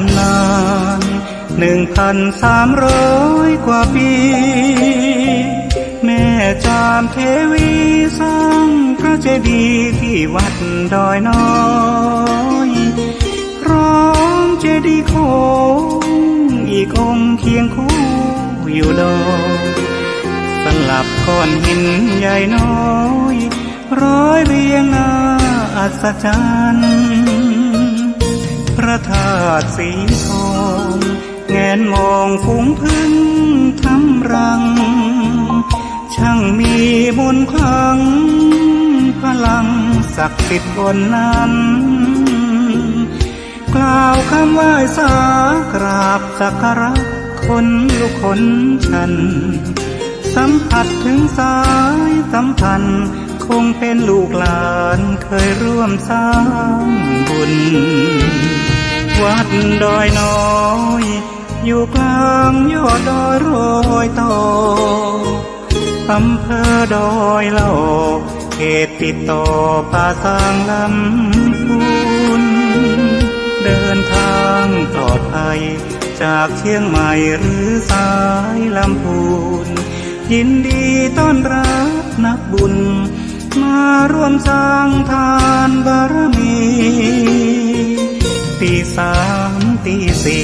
ำนาน1,300 กว่าปีแม่จามเทวีสร้างพระเจดีย์ที่วัดดอยน้อยพร้อมเจดีย์โค้งอีกองค์เคียงคู่อยู่ดอยสลับก้อนหินใหญ่น้อยร้อยเรียงน่าอัศจรรย์พระธาตุสีทองแงนมองฝูงพึ่งทำรังช่างมีมนต์ขลังพลังศักดิ์สิทธิ์บนนั้นกล่าวคำไหว้สากราบสักการะคนลุกขนชันสัมผัสถึงสายสัมพันธ์คงเป็นลูกหลานเคยร่วมสร้างบุญวัดดอยน้อยอยู่กลางยอดดอยโรยต่ออำเภอดอยละออเขตติดต่อป่าสางลำพูนเดินทางปลอดภัยจากเชียงใหม่หรือสายลำพูนยินดีต้อนรับนักบุญมาร่วมสร้างทานบารมีตี3 ตี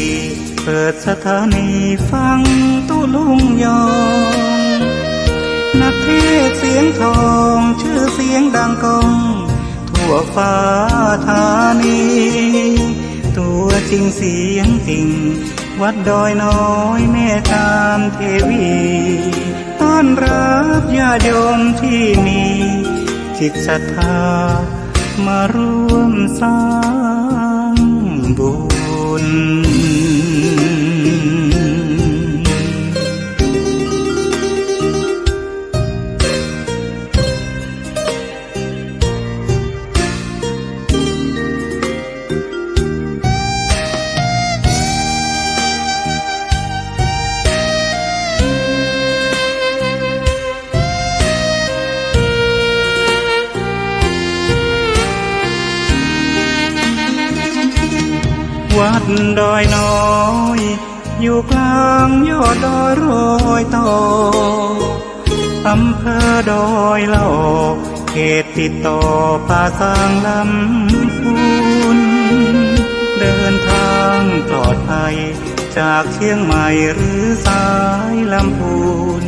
4เปิดสถานีฟังตุลุงยองนักเทศเสียงทองชื่อเสียงดังก้องทั่วฟ้าธานีตัวจริงเสียงจริงวัดดอยน้อยแม่ตามเทวีต้อนรับญาติโยมที่มีจิตศรัทธามาร่วมสร้างบุญวัดดอยน้อยอยู่กลางยอดดอยโรยต่ออำเภอดอยละออเขตติดต่อป่าสางลำพูนเดินทางปลอดภัยจากเชียงใหม่หรือสายลำพูน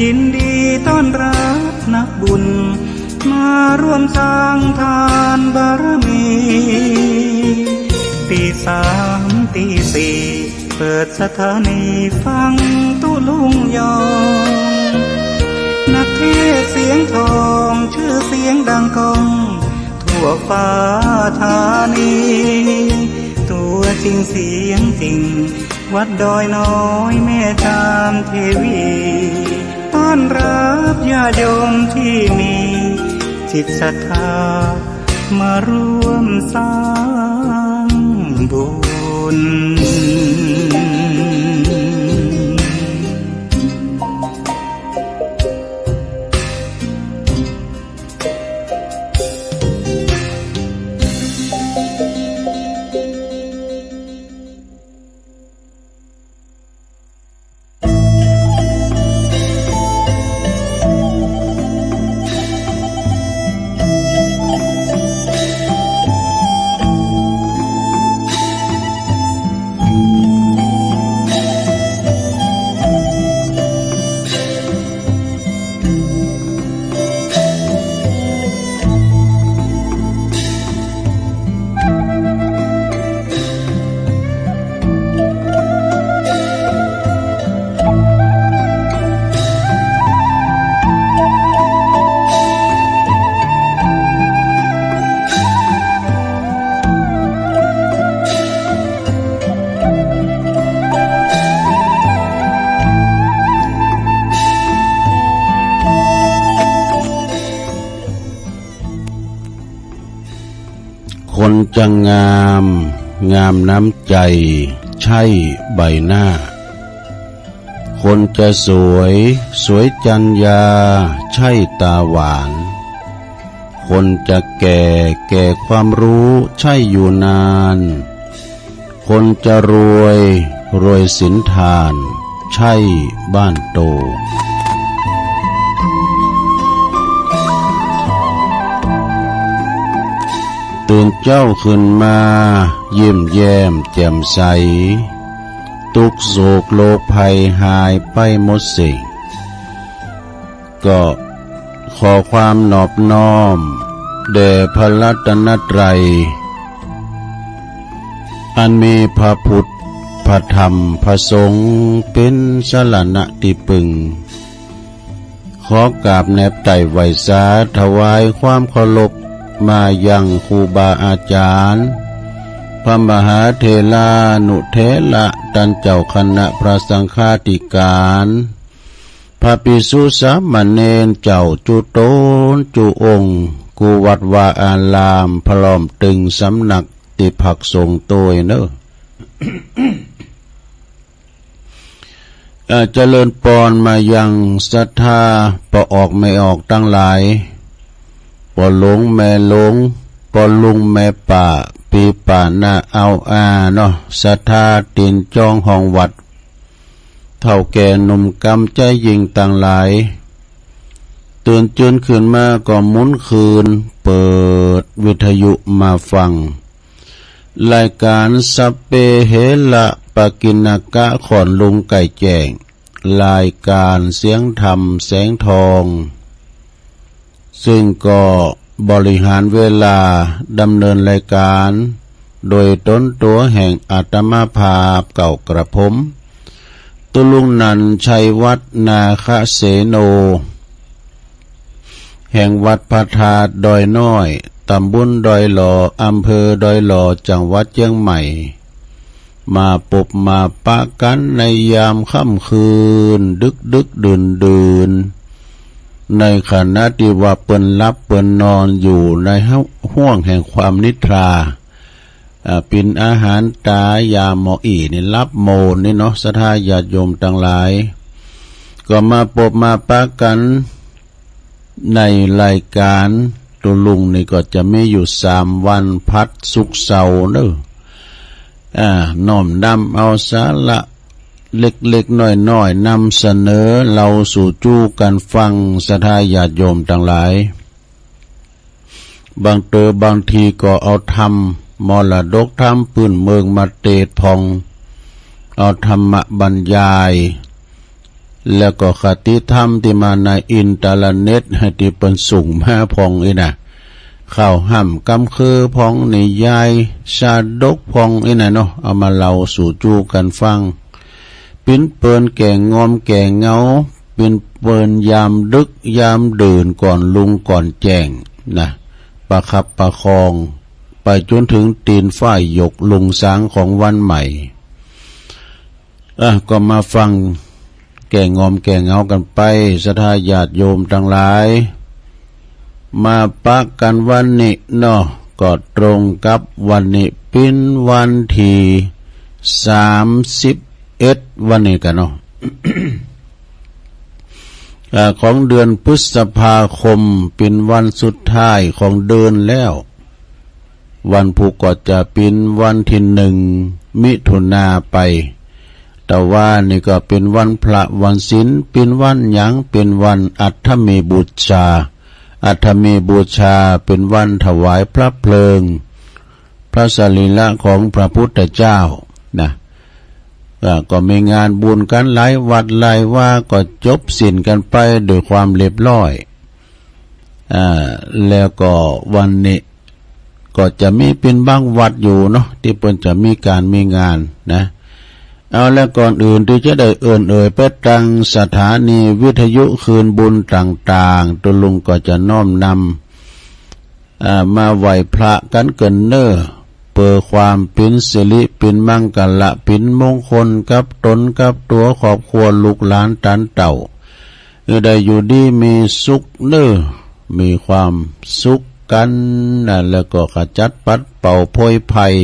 ยินดีต้อนรับนักบุญมาร่วมสร้างทานบารมีตี3 ตี 4เปิดสถานีฟังตุลุงยองนักเทศเสียงทองชื่อเสียงดังก้องทั่วฟ้าธานีตัวจริงเสียงจริงวัดดอยน้อยแม่ตามเทวีต้อนรับญาติโยมที่มีจิตศรัทธามาร่วมสร้างบุญคนจะงามน้ำใจใช่ใบหน้าคนจะสวยจัญญาใช่ตาหวานคนจะแก่ความรู้ใช่อยู่นาน คนจะรวยศีลทานใช่บ้านโตตื่นเจ้าขึ้นมายิ้มแย้มแจ่มใสทุกโศกโลกภัยหายไปหมดสิ่งก็ขอความนอบน้อมแด่พระรัตนตรัยอันมีพระพุทธพระธรรมพระสงฆ์เป็นสรณะที่พึ่งขอกราบแนบไต่ไหวสาถวายความเคารพมายังครูบาอาจารย์พระมหาเถรานุเถระท่านเจ้าคณะพระสังฆาธิการพระภิกษุสามเณรเจ้าจุโตนจุองค์กูวัดวาอารามพร้อมตึงสำนักติภักสงฆ์โตยเนอะเจริญปอนมายังศรัทธาปอออกไม่ออกตั้งหลายปอหลงแม่หลงปอลุงแม่ป่าปีป่าหน้าเอาเนาะศรัทธาตีนจองห้องวัดเท่าแก่หนุ่มกำใจยิงต่างหลายตื่นจืนขึ้นมาก็หมุนคืนเปิดวิทยุมาฟังรายการสัพเพเหระปกิณกะขอนลุงไก่แจ้งรายการเสียงธรรมแสงทองซึ่งก็บริหารเวลาดำเนินรายการโดยต้นตัวแห่งอาตมาภาพเก่ากระผมตุลุงนันชัยวัฒนาคเสโนแห่งวัดพระธาตุดอยน้อยตำบลดอยหล่ออำเภอดอยหล่อจังหวัดเชียงใหม่มาปบมาปะกันในยามค่ำคืนดึกดื่นในขณะที่ว่าเปิ้นรับเปิ้นนอนอยู่ในห้วงแห่งความนิทราปินอาหารตายาหมออีนี่รับโมนนี่เนาะศรัทธาญาติโยมทั้งหลายก็มาปบมาปะกันในรายการตุลุงนี่ก็จะมีอยู่3 วันพัดศุกร์เสาร์เนอะน้อมนำเอาสาระเล็กๆน้อยๆนำเสนอเราสู่จู้กันฟังศรัทธาญาติโยมทั้งหลายบางทีก็เอาธรรมมรดกธรรมพื้นเมืองมาเตดพองเอาธรรมบรรยายแล้วก็คติธรรมที่มาในอินเทอร์เน็ตให้ที่เป็นสูงมาพองนะข้าวห่ำกำคือพองนิยายชาดกพองเนาะเอามาเล่าสู่จู้กันฟังปิ้นเปินแก่งอมแก่เงาปิ้นเปินยามดึกยามดื่นก่อนลุงก่อนแจ้งนะประคับประคองไปจนถึงตีนฝ้ายหยกลุงสางของวันใหม่ก็มาฟังแก่งอมแก่เงากันไปศรัทธาญาติโยมทั้งหลายมาปะกันวันนี้เนาะก็ตรงกับวันนี้เป็นวันที่31วันนี้กันเนาะ ของเดือนพฤษภาคมเป็นวันสุดท้ายของเดือนแล้ววันพุธก็จะเป็นวันที่1 มิถุนาไปแต่ว่านี่ก็เป็นวันพระวันศีลเป็นวันหยังเป็นวันอัฐมีบูชาอัฐมีบูชาเป็นวันถวายพระเพลิงพระสรีระของพระพุทธเจ้านะก็มีงานบุญกันหลายวัดหลายว่าก็จบสิ้นกันไปด้วยความเรียบร้อยแล้วก็วันนี้ก็จะมีเป็นบางวัดอยู่เนาะที่เพิ่นจะมีการมีงานนะเอาแล้วก่อนอื่นที่จะได้เไปตั้งสถานีวิทยุคืนบุญต่างๆตุลุงก็จะน้อมนำมาไหว้พระกันเกินเน้อเพื่อความเป็นสิริเป็นมังกรเป็นมงคลกับตนกับตัวครอบครัวลูกหลานตันเต่าได้อยู่ดีมีสุขเน้อมีความสุขกันแล้วก็ขจัดปัดเป่าโพยภัย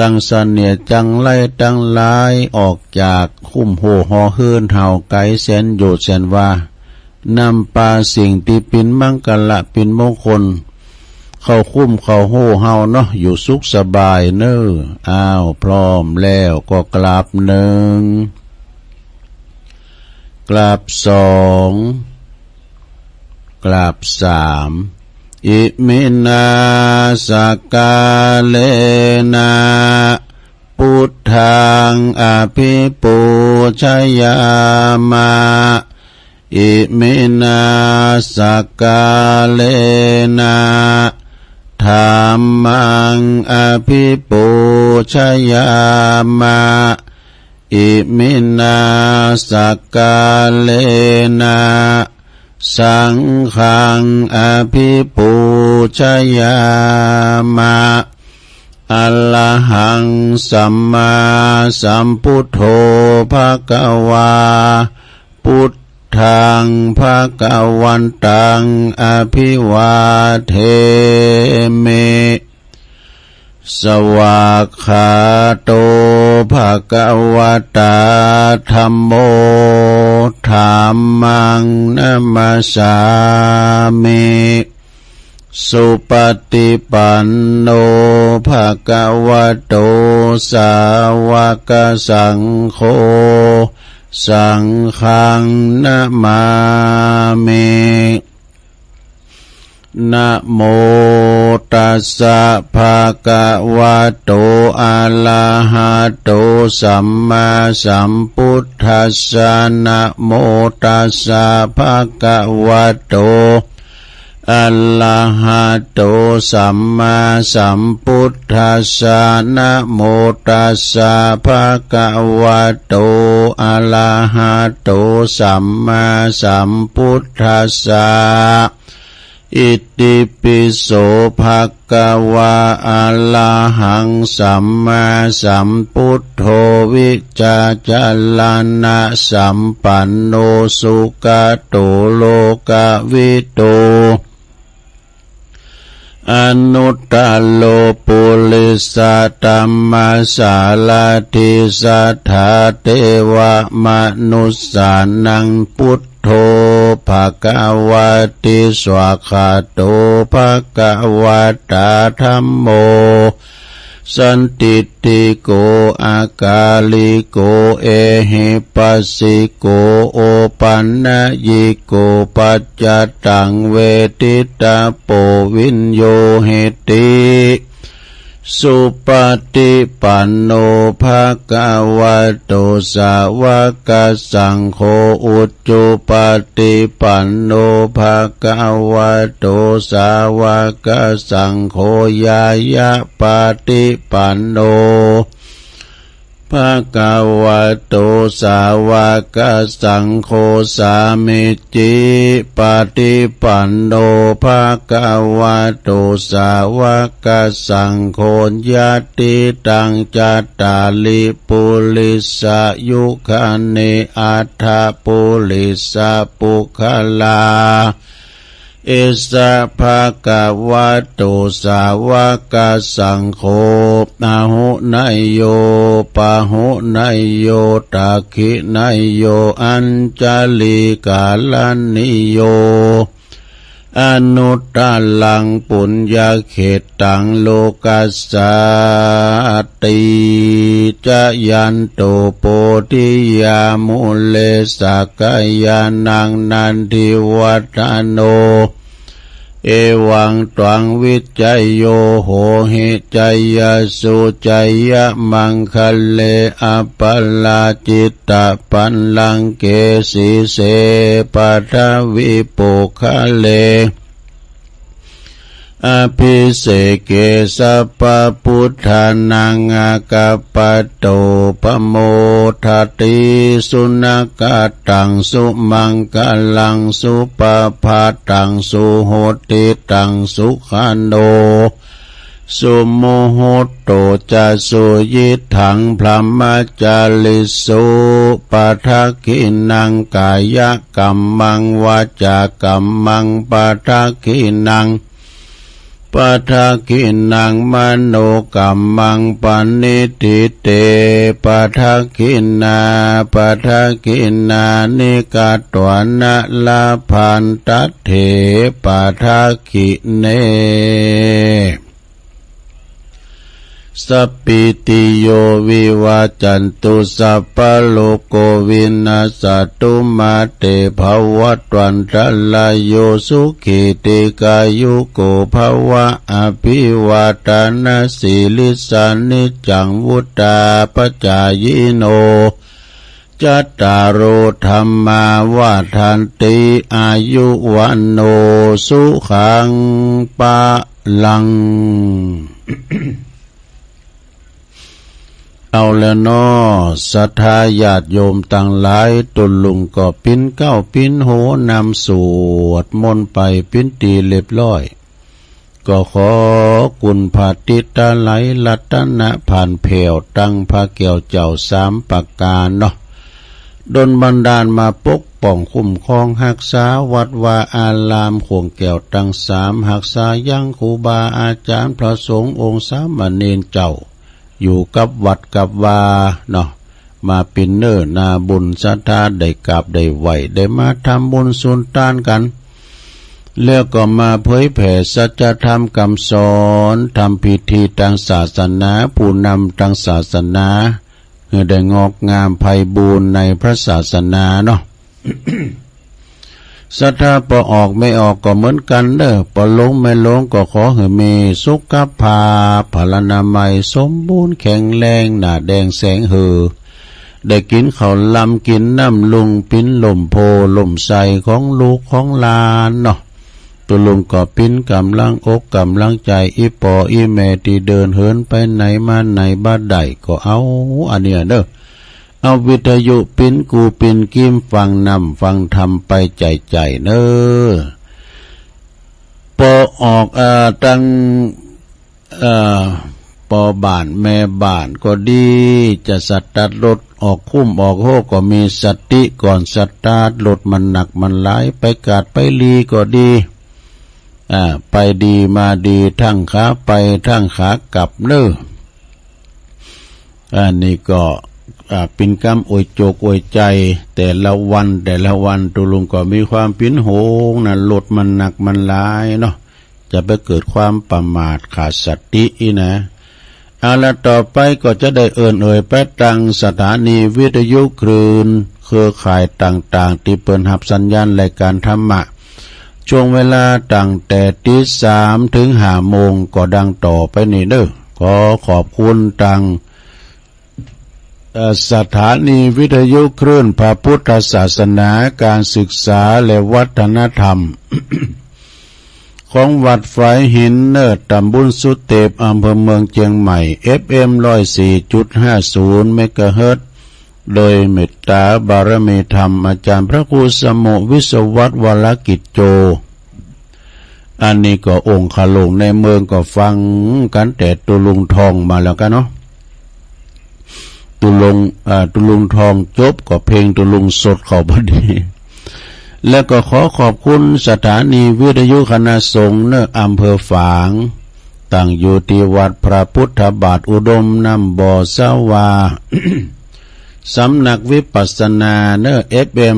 ตั้งเสนียจังไล่ตั้งลายออกจากคุ้มโหหอเฮือนเห่าไก่แสนโยดแสนว่านำปาสิ่งที่เป็นมังกรเป็นมงคล เข้าคุ้มเข้าโห่เฮาเนาะอยู่สุขสบายเน้ออ้าวพร้อมแล้วก็กราบหนึ่งกราบสองกราบสามอิมินาสกาเลนะพุทธังอภิปูชยามะอิมินาสกาเลนะธัมมังอภิปูชยามะอิมินาสกาเลนะสังฆังอภิปูชยามะอะระหังสัมมาสัมพุทโธภควาพุทธังภควันตังอภิวาเทมิสวากขาโตภควตาธัมโมธัมมังนัมมัสสามิสุปฏิปันโนภควโตสาวกสังโฆสังฆังนะมามินะโมตัสสะภะคะวะโตอะระหะโตสัมมาสัมพุทธัสสะนะโมตัสสะภะคะวะโตอะระหะโตสัมมาสัมพุทธัสสะนะโมตัสสะภะคะวะโตอะระหะโตสัมมาสัมพุทธัสสะอิติปิโสภะคะวะอะระหังสัมมาสัมพุทโธวิจาจารณะสัมปันโนสุขโตโลกวิโตอนุตตโลปุริสตัมมาสาลาทิสัทธาเทวมนุสสานังพุทโธภควติสวากขาโตภควตาธัมโมสันติติโกอากาลิโกเอหิปัสสิโกโอปันนะยิโกปัจจตังเวทิตาโปวินโยเหติสุปฏิปันโนภะคะวะโตสาวกสังโฆอุจจุปฏิปันโนภะคะวะโตสาวกสังโฆญายะปฏิปันโนภะคะวะโตสาวกสังโฆสามิจิปฏิปันโนภะคะวะโตสาวกสังโฆญาติตังจัตตาลิปุริสายุคเนอัฏฐปุริสาปุคลาเอสะภะคะวะโตสาวกสังโฆอาหุนายโยปะหุนายโยตักขินายโยอัญจลิกาลนิโยอนุตตลังปุญญาเขตังโลกัสสติจะยันโตโพธิยามุเลสักยานังนันทิวัฒโนเอวังตวังวิจัยโยโหหิจัยยสุจัยยมังคะเลอปัลลาจิตตปันลังเกสีเสปัทวิปุคะเลอภิเสเกสัพพพุทธานังอากัปปะโตปโมทติสุนักตังสุมังคลังสุปภาตังสุโหติตังสุขันโนสุโมโหโตจะสุยิถังพรหมจาริสุปัทขินังกายกัมมังวาจากัมมังปัทขินัง ปะทากินังมโนกัมมังปณิทิเตปะทากินาปะทากินานิกาตวนะลาพันตัตเถปะทากิเนสัพพิติโยวิวาจันตุสัพพะโลกวินาศตุมาเตภวัตวันตรายโยสุขิติกายุโกภวะอภิวาทานาสีลิสานิจังวุตาปจายโนจัตตารโอธรรมาวาทันติอายุวันโนสุขังปะลัง เอาแล้วน้อศรัทธาญาติโยมต่างหลายตุลุงก็ปิ้นเก้าปิ้นโหนำสวดมนต์ไปปิ้นตีเรียบร้อยก็ขอกุณพาติตาไหลรัตนะผ่านเพวตั้งพระเกี่ยวเจ้าสามประการเนาะดลบันดาลมาปกป้องคุ้มครองรักษาวัดวาอารามขวงแก้วตั้งสามรักษายังครูบาอาจารย์พระสงฆ์องค์สามเณรเจ้าอยู่กับวัดกับวาเนาะมาเป็นเนื้อนาบุญศรัทธาได้กราบได้ไหวได้มาทำบุญสุนทานกันแล้วก็มาเผยแผ่สัจธรรมคำสอนทำพิธีทางศาสนาผู้นำทางศาสนาเพื่อได้งอกงามไพบูรณ์ในพระศาสนาเนาะ ศรัทธาพอออกไม่ออกก็เหมือนกันเด้อพอลงไม่ลงก็ขอให้มีสุขภาพพลานามัยสมบูรณ์แข็งแรงหน้าแดงแสงเหือได้กินข้าวลำกินน้ำลุงปิ้นลมโพลมใสของลูกของหลานเนาะตัวลุงก็ปิ้นกำลังอกกำลังใจอีปออีแม่ที่เดินเหินไปไหนมาไหนบ้านใดก็เอาอันเนี้ยเด้อเอาวิทยุปิ้นกูปิ้นกิมฟังนำฟังทำไปใจเนอปอออกตั้งปอบ้านแม่บ้านก็ดีจะสตาร์ทรถออกคุ้มออกโหก็มีสติก่อนสตาร์ทรถมันหนักมันหลายไปกาดไปลีก็ดีไปดีมาดีทั้งขาไปทั้งขากลับเนออันนี้ก็เป็นกรรมอวยโจกอวยใจแต่ละวันตุลุงก็มีความปิ้นโหงนะรถมันหนักมันหลายเนาะจะไปเกิดความประมาทขาดสติอีนะเอาละต่อไปก็จะได้เอ่ยไปตั้งสถานีวิทยุคลื่นเครือข่ายต่างๆที่เปิดหับสัญญาณรายการธรรมะช่วงเวลาตั้งแต่ตี 3 ถึง 5 โมงก็ดังต่อไปนี่เด้อขอขอบคุณตั้งสถานีวิทยุคลื่นพระพุทธศาสนาการศึกษาและวัฒนธรรม ของวัดฝายหินเนิดตำบลสุเทพอำเภอเมืองเชียงใหม่ FM 104.50 เมกะเฮิรตซ์โดยเมตตาบารมีธรรมอาจารย์พระครูสมุวิศวัตวรกิจโจอันนี้ก็องค์ขลงในเมืองก็ฟังกันแต่ตุลุงทองมาแล้วกันเนาะตุลุงทองจบก็เพลงตุลุงสดเข้าพอดีแล้วก็ขอขอบคุณสถานีวิทยุคณะสงฆ์เนอำเภอฝางตั้งอยู่ที่วัดพระพุทธบาทอุดมน้ำบ่อสาวา สำนักวิปัสสนาเนอ FM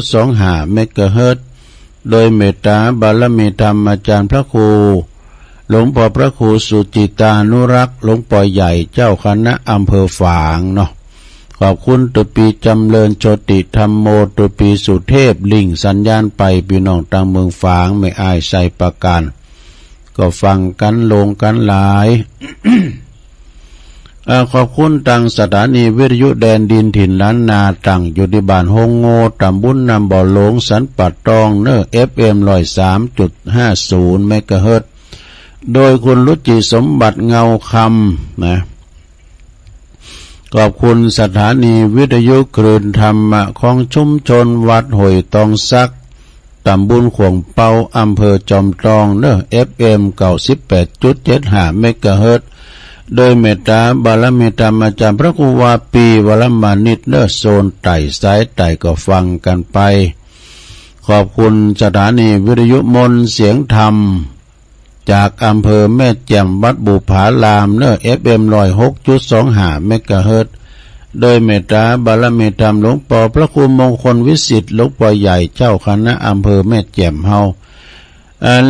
100.25 เมกะเฮิรตซ์โดยเมตตาบารมีธรรมอาจารย์พระครูหลวงพ่อพระครูสุจิตานุรักษ์หลวงพ่อใหญ่เจ้าคณะอำเภอฝางเนาะขอบคุณตุปีจำเริญโชติธรรมโมตุปีสุเทพลิงสัญญาณไปพี่น้องต่างเมืองฝางไม่อายใส่ประการก็ฟังกันลงกันหลาย ขอบคุณตังสถานีวิทยุแดนดินถิ่นล้านนาตั้งอยู่ที่บ้านโฮงโง่ตำบลนำบ่อหลงสันปัดตองเนอ FM 103.50 เมกะเฮิรตซ์โดยคุณรุจิสมบัติเงาคำนะขอบคุณสถานีวิทยุคลื่นธรรมะของชุมชนวัดห้วยตองซักตำบลขวงเปาอำเภอจอมทองเนอ FM 98.75 เมกะเฮิรตซ์โดยเมตตาบารมีธรรมอาจารย์พระครูวาปีวรมานิตเนอโซนไต่สายไต่ก็ฟังกันไปขอบคุณสถานีวิทยุมนต์เสียงธรรม จากอำเภอแม่แจ่มวัดบุผารามเนอ FM 106.25 เมกะเฮิรตซ์โดยเมตตาบารมีธรรมหลวงปู่พระครูมงคลวิสิทธิ์หลวงปู่ใหญ่เจ้าคณะอำเภอแม่แจ่มเฮา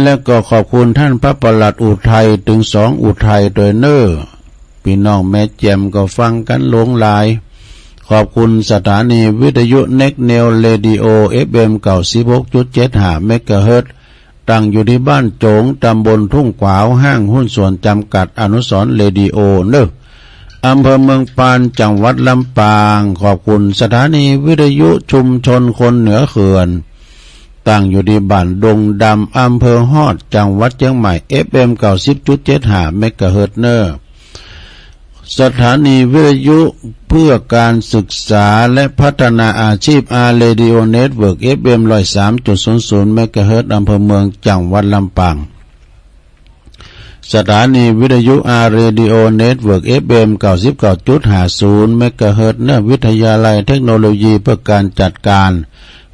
และก็ขอบคุณท่านพระประหลัดอุทัยถึง2อุทัยโดยเนอพี่น้องแม่แจ่มก็ฟังกันหลงหลายขอบคุณสถานีวิทยุเน็กเนลเรดิโอ FM 96.75 เมกะเฮิรตซ์ตั้งอยู่ที่บ้านโจงตำบลทุ่งขวาวห้างหุ้นส่วนจำกัดอนุสรณ์เรดิโอเนออำเภอเมืองปานจังหวัดลำปางขอบคุณสถานีวิทยุชุมชนคนเหนือเขื่อนตั้งอยู่ที่บ้านดงดำอำเภอฮอดจังหวัดเชียงใหม่ FM 90.75 เมกะเฮิรตซ์เนอสถานีวิทยุเพื่อการศึกษาและพัฒนาอาชีพอาร์เรดิโอเน็ตเวิร์ก FM 103.00 เมกะเฮิรตซ์อำเภอเมืองจังหวัดลำปางสถานีวิทยุอาร์เรดิโอเน็ตเวิร์ก FM 99.50 เมกะเฮิรตซ์ณวิทยาลัยเทคโนโลยีเพื่อการจัดการ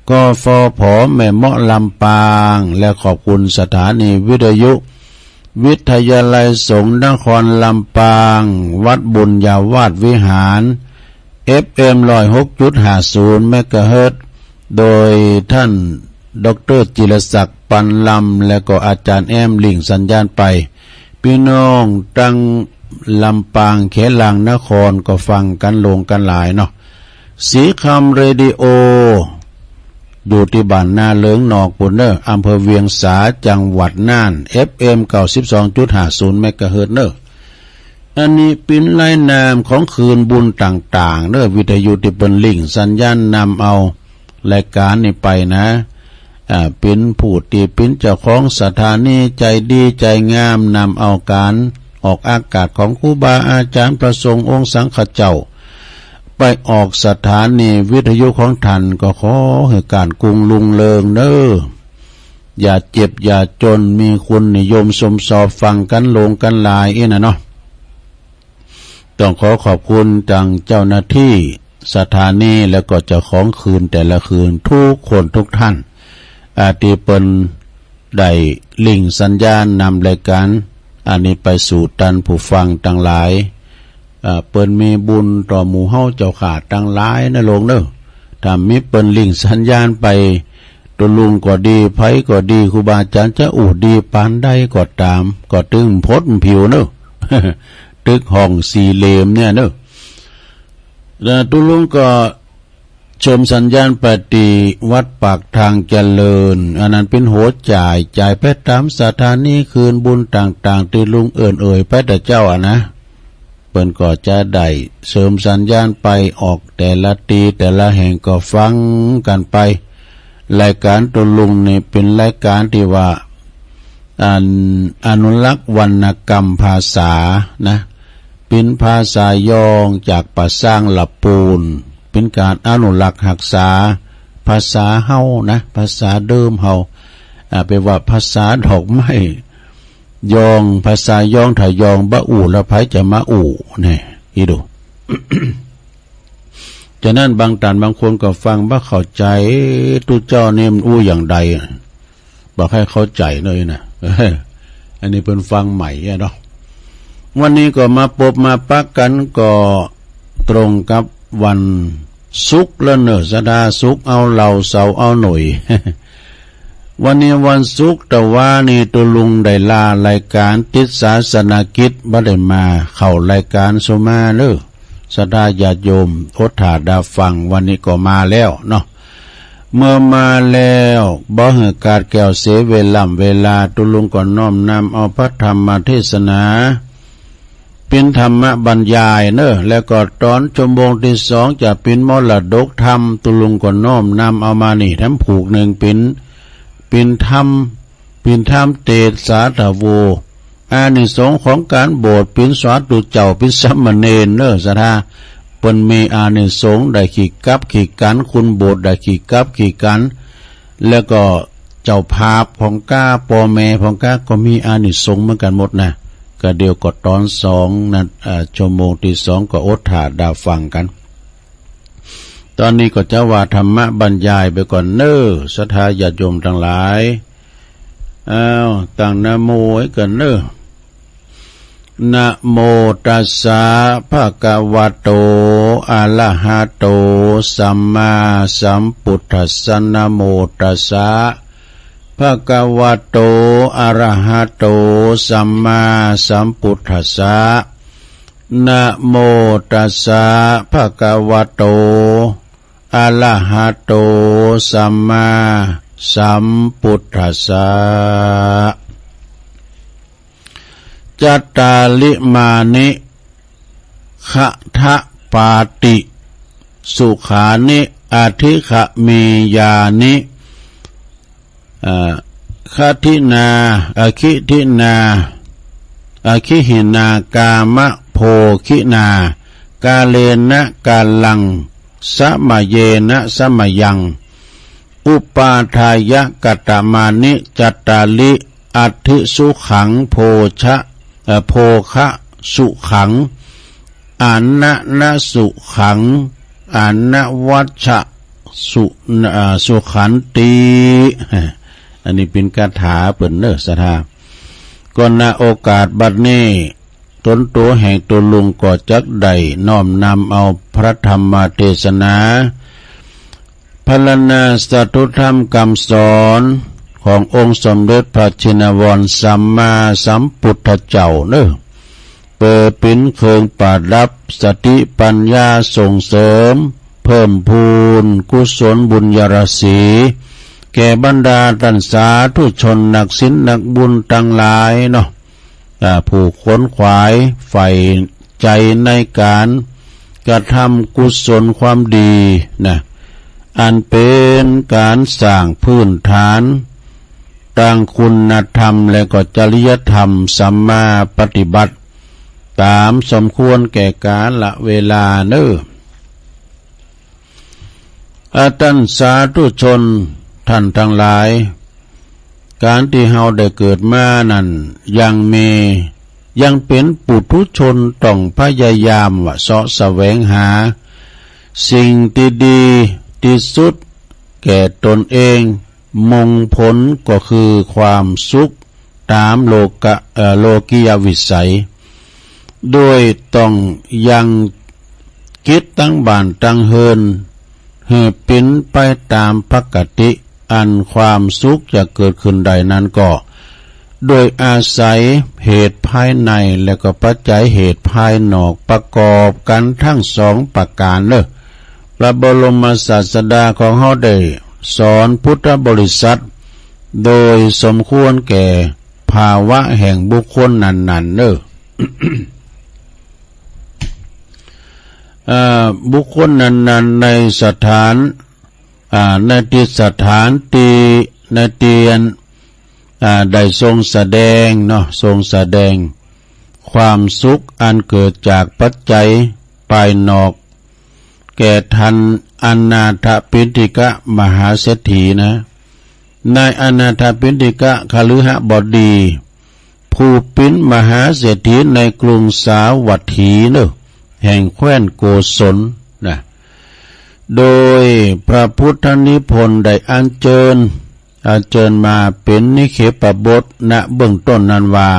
กฟผ.แม่เมาะลำปางและขอบคุณสถานีวิทยุวิทยาลัยสงฆ์นครลำปางวัดบุญญาวาสวิหาร FM 106.50 เมกะเฮิรตซ์โดยท่านดร.จิรศักดิ์ปันลำและก็อาจารย์แอมลิงสัญญาณไปพี่น้องตั้งลำปางเขลางนครก็ฟังกันลงกันหลายเนาะสีคำเรดิโออยู่ที่บ้านนาเลิงนอกปุนเนอร์อำเภอเวียงสาจังหวัดน่าน FM 92.50 เมกะเฮิรตซ์เนออันนี้เป็นรายนามของคืนบุญต่างๆเนอวิทยุที่เป็นลิงสัญญาณนำเอารายการนี้ไปนะเป็นผู้ที่เป็นเจ้าของสถานีใจดีใจงามนำเอาการออกอากาศของครูบาอาจารย์ประสงค์องค์สังฆเจ้าไปออกสถานีวิทยุของท่านก็ขอให้การกรุงลุงเริงเนออย่าเจ็บอย่าจนมีคุณนิยมสมสอบฟังกันลงกันหลายนะเนาะต้องขอขอบคุณจังเจ้าหน้าที่สถานีแล้วก็เจ้าของคืนแต่ละคืนทุกคนทุกท่านที่เป็นได้ลิงสัญญาณนำรายการอันนี้ไปสู่ตันผู้ฟังต่างหลายเปิ้นมีบุญต่อหมู่เฮาเจ้าขาดต่างหลายนะลงเด้อถ้ามีเปิ้นลิงสัญญาณไปตัวลุงก็ดีไผก็ดีครูบาอาจารย์จะอู่ดีปานใดก็ตามก็ตึงพดผิวเด้อ ตึกห้องสี่เหลี่ยมเนี่ยเด้อแล้วตัวลุงก็ชมสัญญาณปฏิวัดปากทางเจริญอันนั้นเป็นโหจ่ายไปตามสถานีคืนบุญต่างๆที่ลุงเอ่ยไปแต่เจ้านะเปิ้นก็จะได้เสริมสัญญาณไปออกแต่ละตีแต่ละแห่งก็ฟังกันไปรายการตัวลุงนี่เป็นรายการที่ว่าอนุรักษ์วรรณกรรมภาษานะเป็นภาษายองจากป่าสร้างหลับปูนเป็นการอนุรักษ์รักษาภาษาเฮานะภาษาเดิมเฮาเป็นว่าภาษาดอกไม้ยองภาษายองถ้ายองบะอู่แล้วไผจะมาอู่นี่อีดู ฉะนั้นบางท่านบางคนก็ฟังบ่เข้าใจตุเจ้านี่มันอู้อย่างใดบอกให้เข้าใจเลยนะ อันนี้เป็นฟังใหม่เนาะวันนี้ก็มาปบมาปักกันก็ตรงกับวันศุกร์แล้วเนอะสดาศุกร์เอาเหล่าเสาร์เอาหน่อย วันนี้วันศุกร์แต่ว่านี่ตัวลุงได้ลารายการติดศาสนกิจบ่ได้มาเข้ารายการสุมาเนอะสดาญาติโยมอดถาดาฟังวันนี้ก็มาแล้วเนาะเมื่อมาแล้วบ่ให้การแก้วเสียเวลาตัวลุงก็น้อมนำเอาพระธรรมเทศนาเป็นธรรมบรรยายเนอะแล้วก็ตอนชั่วโมงที่2จะเป็นมรดกธรรมตุลุงก็น้อมนำเอามานี่ทั้งผูกหนึ่งเป็นธรรมเตสาธโวอานิสงส์ของการโบสถ์เป็นสาธุเจ้าเป็นสัมมเนรเนอะสถาเปิ้นมีอานิสงส์ได้ขีดกับขีดกันคุณโบสถ์ได้ขีดกับขีดกันแล้วก็เจ้าภาพของก้าพ่อแม่ของก้าก็มีอานิสงส์เหมือนกันหมดนะก็เดียวก็ตอน2นั้นชั่วโมงที่2ก็อดถาดาฟังกันตอนนี้ก็จะว่าธรรมะบรรยายไปก่อนเน้อศรัทธาญาติโยมทั้งหลาย ตั้งนะโมให้กันเนอะนะโมตัสสะภะคะวะโตอะระหะโตสัมมาสัมพุทธัสสะนะโมตัสสะภะคะวะโตอะระหะโตสัมมาสัมพุทธัสสะนะโมตัสสะภะคะวะโตอะระหะโตสัมมาสัมพุทธัสสะจัตตาลิมานิขะทะปาติสุขานิอาทิขะมียานิคทินาอคิทินาอคิหินากามะโภคินากาเลนะกาลังสมะเยนะสมะยังอุปาทายะกัตตมานิจัตตาลิอัตถิสุขังโภคะสุขังอันนะสุขังอันนะวัชชะสุขันติอันนี้เป็นคาถาเปิ่นเนอสถาก่อนณโอกาสบัดนี้ตนตัวแห่งตัวลุงก็จักได้น้อมนำเอาพระธรรมเทศนาพรรณนาสัตุธรรมคำสอนขององค์สมเด็จพระชินวรสัมมาสัมพุทธเจ้าเนอเปิดปิ่นเคืองปราดับสติปัญญาส่งเสริมเพิ่มพูนกุศลบุญญาราศีแก่บรรดาท่านสาธุชนนักศีลนักบุญทั้งหลายเนาะผู้ขวนขวายใฝ่ใจในการกระทำกุศลความดีนะอันเป็นการสร้างพื้นฐานทางคุณธรรมและก็จริยธรรมสัมมาปฏิบัติตามสมควรแก่กาลเวลาเนอท่านสาธุชนท่านทั้งหลายการที่เฮาได้เกิดมานั้นยังเป็นปุถุชนต้องพยายามเสาะแสวงหาสิ่งที่ดีที่สุดแก่ตนเองมงผลก็คือความสุขตามโลกิยวิสัยโดยต้องยังคิดตั้งบ้านตั้งเฮือนให้เป็นไปตามปกติอันความสุขจะเกิดขึ้นใดนั้นก็โดยอาศัยเหตุภายในและก็ปัจจัยเหตุภายนอกประกอบกันทั้งสองประการเนอะพระบรมศาสดาของเฮาได้สอนพุทธบริษัทโดยสมควรแก่ภาวะแห่งบุคคลนั้นๆเนอะ บุคคลนั้นๆในสถานในที่สถานตีในเตียนได้ทรงแสดงเนาะทรงแสดงความสุขอันเกิดจากปัจจัยภายนอกแก่ท่านอนาถปิณฑิกะมหาเศรษฐีนะนายอนาถปิณฑิกะคฤหบดีผู้เป็นมหาเศรษฐีในกรุงสาวัตถีเนอะแห่งแคว้นโกศลนะโดยพระพุทธนิพนธ์ได้อัญเชิญมาเป็นนิเขปบทณเบื้องต้นนั้นว่า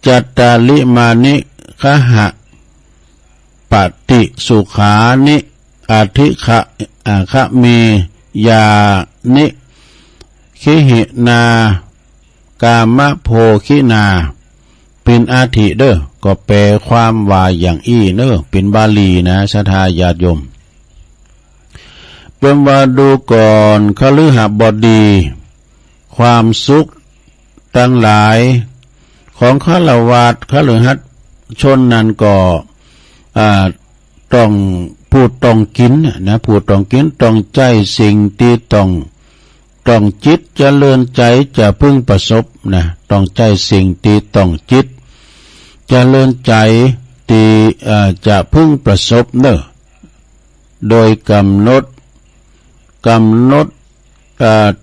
จัตตาลิมานิคหะปฏิสุขานิอาทิขะมียานิคิหินากามะโภคินาเป็นอาทิเด้อก็แปลความว่าอย่างอี้เด้อเป็นบาลีนะศรัทธาญาติโยมเป็นว่าดูก่อนคฤหบดีความสุขทั้งหลายของฆราวาสคฤหัสถ์ชนนั้นก็ต้องพูดต้องกินนะพูดต้องกินต้องใจสิ่งที่ต้องจิตเจริญใจจะพึงประสบนะต้องใจสิ่งที่ต้องจิตเจริญใจที่จะพึงประสบเนอะโดยกำหนด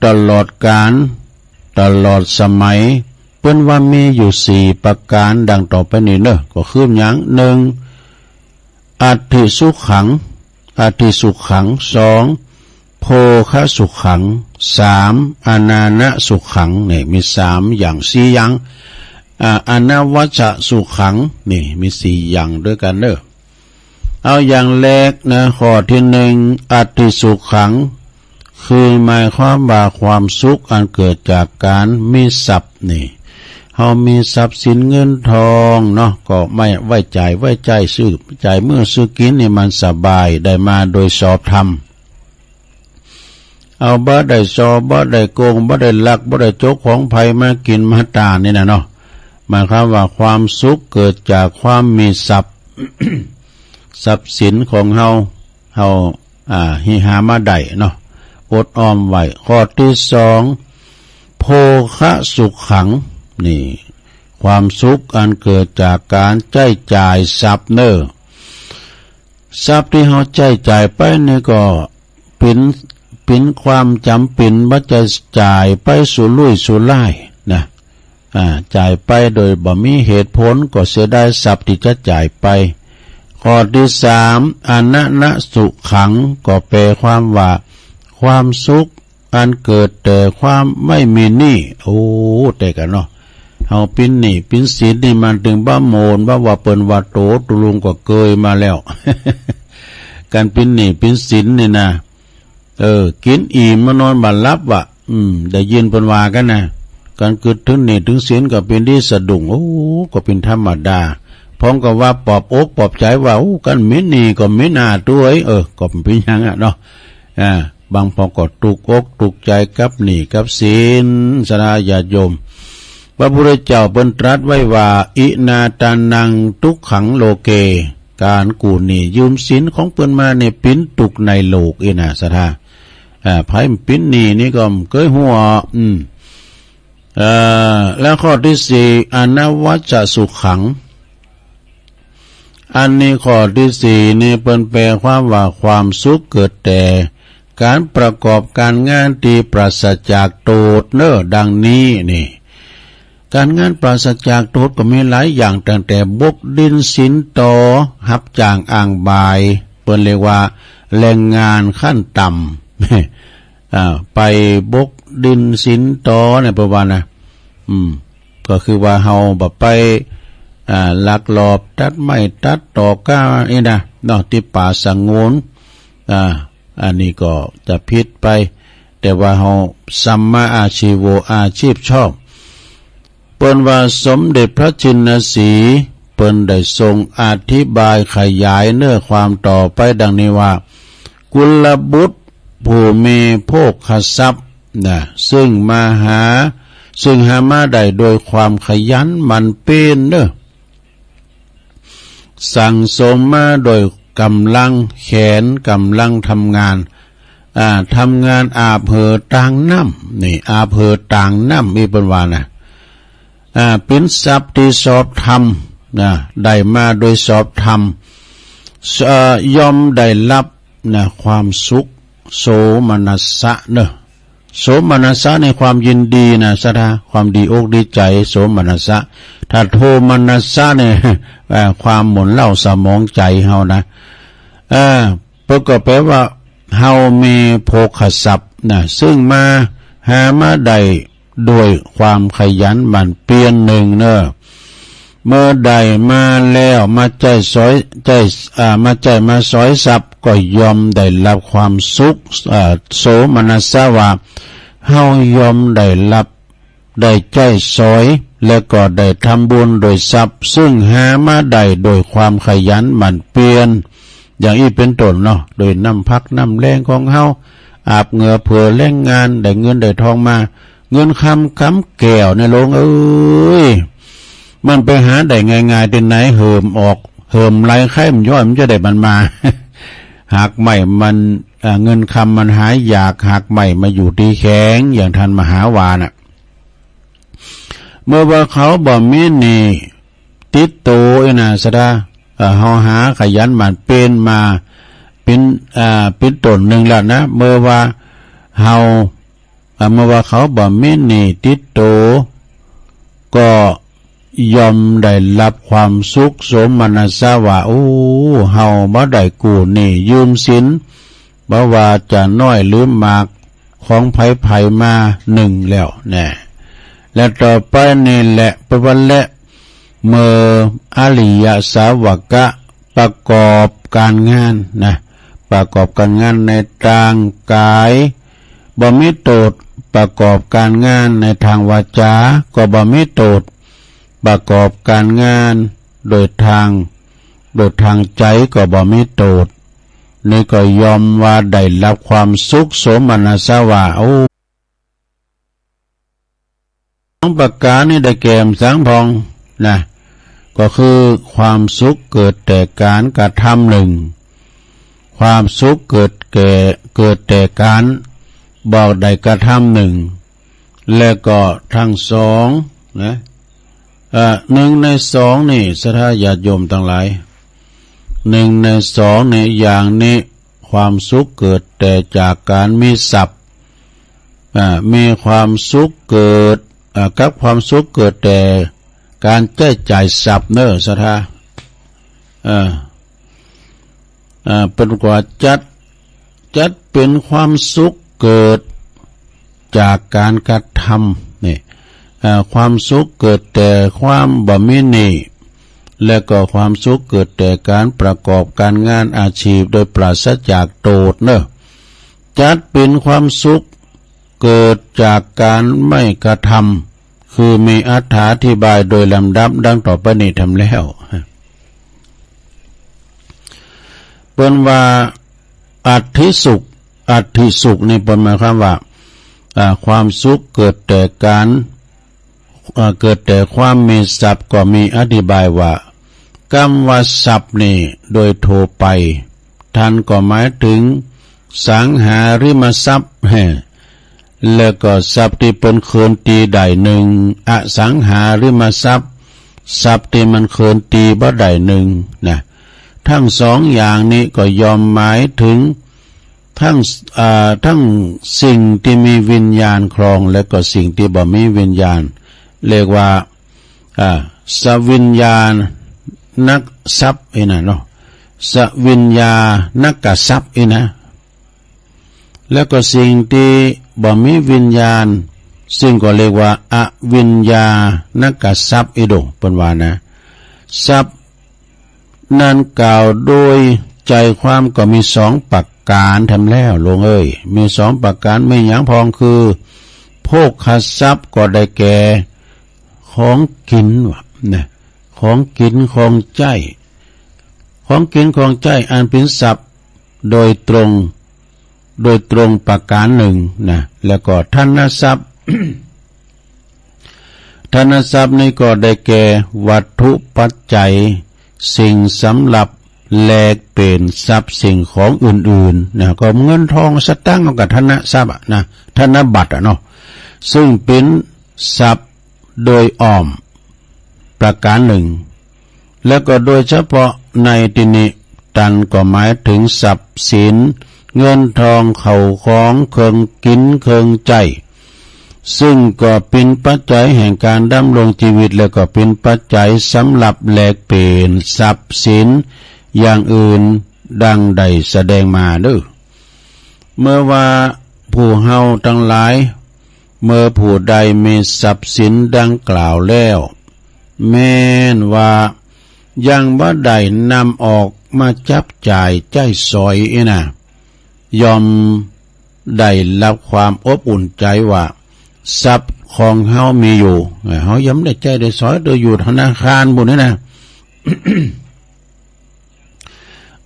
ตลอดกาลตลอดสมัยเป็นว่ามีอยู่สี่ประการดังต่อไปนี้เนอะก็คืออย่างหนึ่งอัตถิสุขังสองโภคสุขัง 3. อนานะสุขังนี่มี3อย่าง4อย่างอนวัชชะสุขังนี่มี4อย่างด้วยกันเด้อเอาอย่างแรกนะข้อที่1อัตติสุขังคือหมายความว่าความสุขอันเกิดจากการมีทรัพย์นี่เฮามีทรัพย์สินเงินทองเนาะก็ไม่ไว้ใจซื้อจ่ายมื้อซื้อกินนี่มันสบายได้มาโดยชอบธรรมเอาบ่ได้ซอบ่ได้โกงบ่ได้ลักบ่ได้จกของไผมากินมาตานี่นะเนาะหมายความว่าความสุขเกิดจากความมีทรัพย์ ทรัพย์สินของเฮาหิหามาได้เนาะอดออมไว้ข้อที่2โภคะสุขขังนี่ความสุขอันเกิดจากการใช้จ่ายทรัพย์เน้อทรัพย์ที่เฮาใช้จ่ายไปนี่ก็เป็นความจำเป็นว่าจะจ่ายไปสู่ลุยสู่ล่ายนะจ่ายไปโดยบ่มีเหตุผลก็เสียดายทรัพย์ที่จะจ่ายไปข้อที่3อนันนะสุขังก็แปลความว่าความสุขอันเกิดแต่ความไม่มีหนี้แต่กันเนาะเฮาปิ้นหนี้ปิ้นสินนี่มันถึงบ้าโมนว่าเปิ้นว่าโตตุลุงก็เกยมาแล้ว การปิ้นหนี้ปิ้นสินนี่นะกินอิ่มมานอนบ่หลับว่ะได้ยินเพิ่นว่ากันนะการเกิดถึงหนี้ถึงสินก็เป็นที่สะดุ้งก็เป็นธรรมดาพร้อมกับว่าปลอบอกปลอบใจว่ากันมิหนี้ก็มิหน้าด้วยก็เป็นหยังอ่ะเนาะบางพอก็ตุกอกตุกใจกับหนี้กับสินสราญาติโยมพระพุทธเจ้าเพิ่นตรัสไว้ว่าอินาตานังทุกขังโลเกการกู้หนี้ยืมสินของเพิ่นมาในปิ้นตุกในโลกนะสถาไผปิ้นหนี้นี่ก็เคยหัวแล้วข้อที่4อนวัชชะสุขังอันนี้ข้อที่4นี่เพิ่นแปลความว่าความสุขเกิดแต่การประกอบการงานที่ปราศจากโทษดังนี้นี่การงานปราศจากโทษก็มีหลายอย่างตั้งแต่บกดินสินต่อรับจ้างอ่างบายเพิ่นเรียกว่าแรงงานขั้นต่ำไปบกดินสินต่อในประวัตินะก็คือว่าเฮาแบบไปลักลอบตัดไม้ตัดตอก้านี่นะเนาะที่ป่าสังโงนอันนี้ก็จะผิดไปแต่ว่าเฮาสัมมาอาชีโวอาชีพชอบเปิ้นว่าสมเด็จพระชินสีห์เปิ้นได้ทรงอธิบายขยายเนื้อความต่อไปดังนี้ว่ากุลบุตรผู้มีโภคทรัพย์ซึ่งหามาได้โดยความขยันหมั่นเพียรสั่งสมมาโดยกำลังแขนกำลังทำงานอาเภอต่างน้ำนี่อาเภอต่างน้ำมีเป็นว่านะเป็นทรัพย์ที่สอบธรรมได้มาโดยสอบธรรมย่อมได้รับความสุขโสมนัสสะโสมนัสสะในความยินดีนะสถาความดีอกดีใจโสมนัสสะถ้าโทมนัสสะเนี่ยความหมุนเล่าสมองใจเฮานะประกอบแปลว่าเฮามีโภคทรัพย์ซึ่งหามาได้โดยความขยันหมั่นเพียรหนึ่งเมื่อได้มาแล้วมาใจมาสอยทรัพย์ก็ยอมได้รับความสุขโสมนัสสะว่าเฮายอมได้รับได้ใจสอยแล้วก็ได้ทำบุญโดยทรัพย์ซึ่งหามาได้โดยความขยันหมั่นเพียรอย่างนี้เป็นต้นเนาะโดยน้ำพักน้ำแรงของเฮาอาบเหงื่อเผื่อแรงงานได้เงินได้ทองมาเงินคำแก้วในโลงมันไปหาได้ง่ายๆที่ไหนเหิมออกเหิมไหลไข่มันย่อยมันจะได้มันมา หากไม่มันเงินคำมันหายอยากหากไม่มาอยู่ที่แข็งอย่างท่านมหาวาน่ะเมื่อว่าเขาบ่มีนี่ติดโตสดาเฮาหาขยันหมั่นเป็นมาเป็นต้นหนึ่งแล้วนะเมื่อว่าเขาบ่มีนี่ติดโตก็ยอมได้รับความสุขสมนัสสะว่าเฮาบ่ได้กู้หนี้ยืมสินบ่ว่าจะน้อยหรือมากค ของไผมาหนึ่งแล้วแน่และต่อไปนี่แหละปวันและเมื่ออริยสาวกะประกอบการงานนะประกอบการงานในทางกายบ่มีโทษประกอบการงานในทางวาจาก็บ่มีโทษประกอบการงานโดยทางใจก็บ่มีโทษนี่ก็ยอมว่าได้รับความสุขโสมนัสว่า2ประการนี้ได้แก่สังพองนะก็คือความสุขเกิดแต่การกระทำหนึ่งความสุขเกิดแต่การบอกได้กระทำหนึ่งและก็ทั้งสองนะหนึ่งในสองนี่ศรัทธาญาติโยมทั้งหลายหนึ่งในสองในอย่างนี้ความสุขเกิดแต่จากการมีทรัพย์มีความสุขเกิดกับความสุขเกิดแต่การใช้จ่ายทรัพย์เนอะศรัทธาเป็นกว่าจัดเป็นความสุขเกิดจากการกระทำนี่ความสุขเกิดแต่ความบ่มีหนี้และก็ความสุขเกิดแต่การประกอบการงานอาชีพโดยปราศจากโทษเนอะจัดเป็นความสุขเกิดจากการไม่กระทำคือมีอธิบายโดยลำดับดังต่อไปนี้ทำแล้วเปิ้นว่าอัตถิสุขนี่เป็นหมายความว่าความสุขเกิดแต่ความมีทรัพย์ก็มีอธิบายว่ากรรมว่าทรัพย์นี่โดยโทไปท่านก็หมายถึงสังหาริมทรัพย์แล้วก็ทรัพย์ที่เป็นเคินตีได้หนึ่งอสังหาริมทรัพย์ทรัพย์ที่มันเคินตีบ่ได้หนึ่งนะทั้งสองอย่างนี้ก็ยอมหมายถึงทั้งสิ่งที่มีวิญญาณครองและก็สิ่งที่บ่มีวิญญาณเรียกว่าสวิญญาณนักทรัพย์นะเนาะสวิญญาณนักกทรัพย์นะแล้วก็สิ่งที่บ่มีวิญญาณซึ่งก็เรียกว่าอวิญญาณกทรัพย์ดงเป็นว่านะทรัพย์นั้นกล่าวโดยใจความก็มีสองประการทำแล้วลงมีสองประการไม่หยังพองคือโภคทรัพย์ก็ได้แก่ของกินนะของกินของใจของกินของใจอันเป็นทรัพย์โดยตรงประการหนึ่งนะแล้วก็ธนทรัพย์ ธนทรัพย์นี้ก็ได้แก่วัตถุปัจจัยสิ่งสำหรับแลกเป็นทรัพย์สิ่งของอื่นๆนะก็เงินทองสตางค์กับธนทรัพย์นะธนบัตรเนาะซึ่งเป็นทรัพย์โดยอ้อมประการหนึ่งแล้วก็โดยเฉพาะในที่นี้ตันก็หมายถึงทรัพย์สินเงินทองเข้าของเครื่องกินเครื่องใจซึ่งก็เป็นปัจจัยแห่งการดำรงชีวิตและก็เป็นปัจจัยสำหรับแลกเปลี่ยนทรัพย์สินอย่างอื่นดังใดแสดงมาเด้อเมื่อว่าผู้เฮาทั้งหลายเมื่อผู้ใดมีทรัพย์สินดังกล่าวแล้วแม้นว่ายังบ่ได้นำออกมาจับจ่ายใจสอยนะยอมได้รับความอบอุ่นใจว่าทรัพย์ของเฮามีอยู่เฮาย้ำได้ใจได้สอยโดยอยู่ธนาคารบุญนี่นะ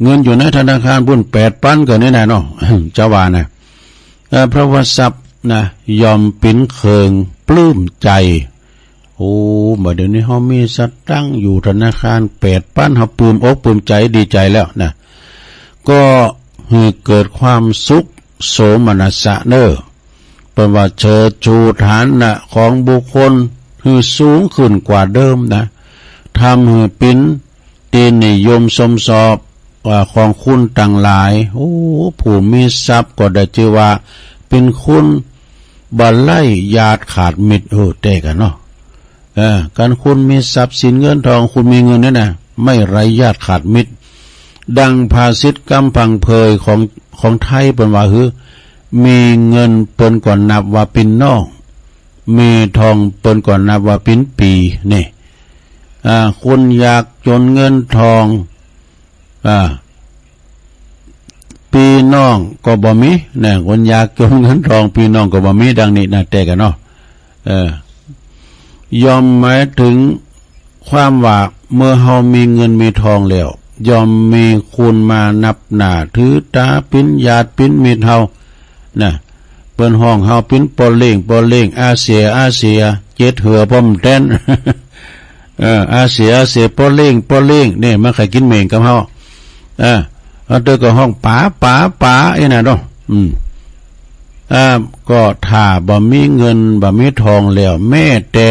เงินอยู่ในธนาคารบุญ8,000ก็นี่นะเนาะ เจ้าว่านะเพราะว่าทรัพย์นะยอมปิ้นเคิงปลื้มใจโอ้บัดเดี๋ยวนี้เฮามีสตังค์อยู่ธนาคาร8,000เฮาปลื้มอกปลื้มใจดีใจแล้วนะก็ให้เกิดความสุขโสมนัสสะเน้อเป็นว่าเชิดชูฐานะของบุคคลให้สูงขึ้นกว่าเดิมนะทำให้เป็นที่นิยมชมชอบของคุณต่างหลายโอ้ผู้มีทรัพย์ก็ได้ชื่อว่าเป็นคุณบ่ไล่ญาติขาดมิตรเตกันเนาะการคุณมีทรัพย์สินเงินทองคุณมีเงินนี่นะไม่ไร้ญาติขาดมิตรดังภาษิตกำพังเพยของไทยเป็นว่า มีเงินเปิ้นก่อนนับว่าเป็นน้องมีทองเปิ้นก่อนนับว่าเป็นปีนี่คนอยากจนเงินทองปีน้องก็บ่มีเนี่ยคนอยากจนเงินทองปีน้องก็บ่มีดังนี้นะแต่กันเนาะยอมหมายถึงความว่าเมื่อเฮามีเงินมีทองแล้วยอมมีคุณมานับหน้าถือตาปิ้นญาติปิ้นมิตรเฮานะเปิ้นห้องเฮาปิ้นปอเล่งอาเซียเจ็ดเหือพร้อมแต้นอาเซียปอเล่งนี่มาใครกินเมงกับเฮาเอาเตอก็ห้องป๋าไอ้น่ะเนาะก็ถ้าบ่มีเงินบ่มีทองแล้วแม้แต่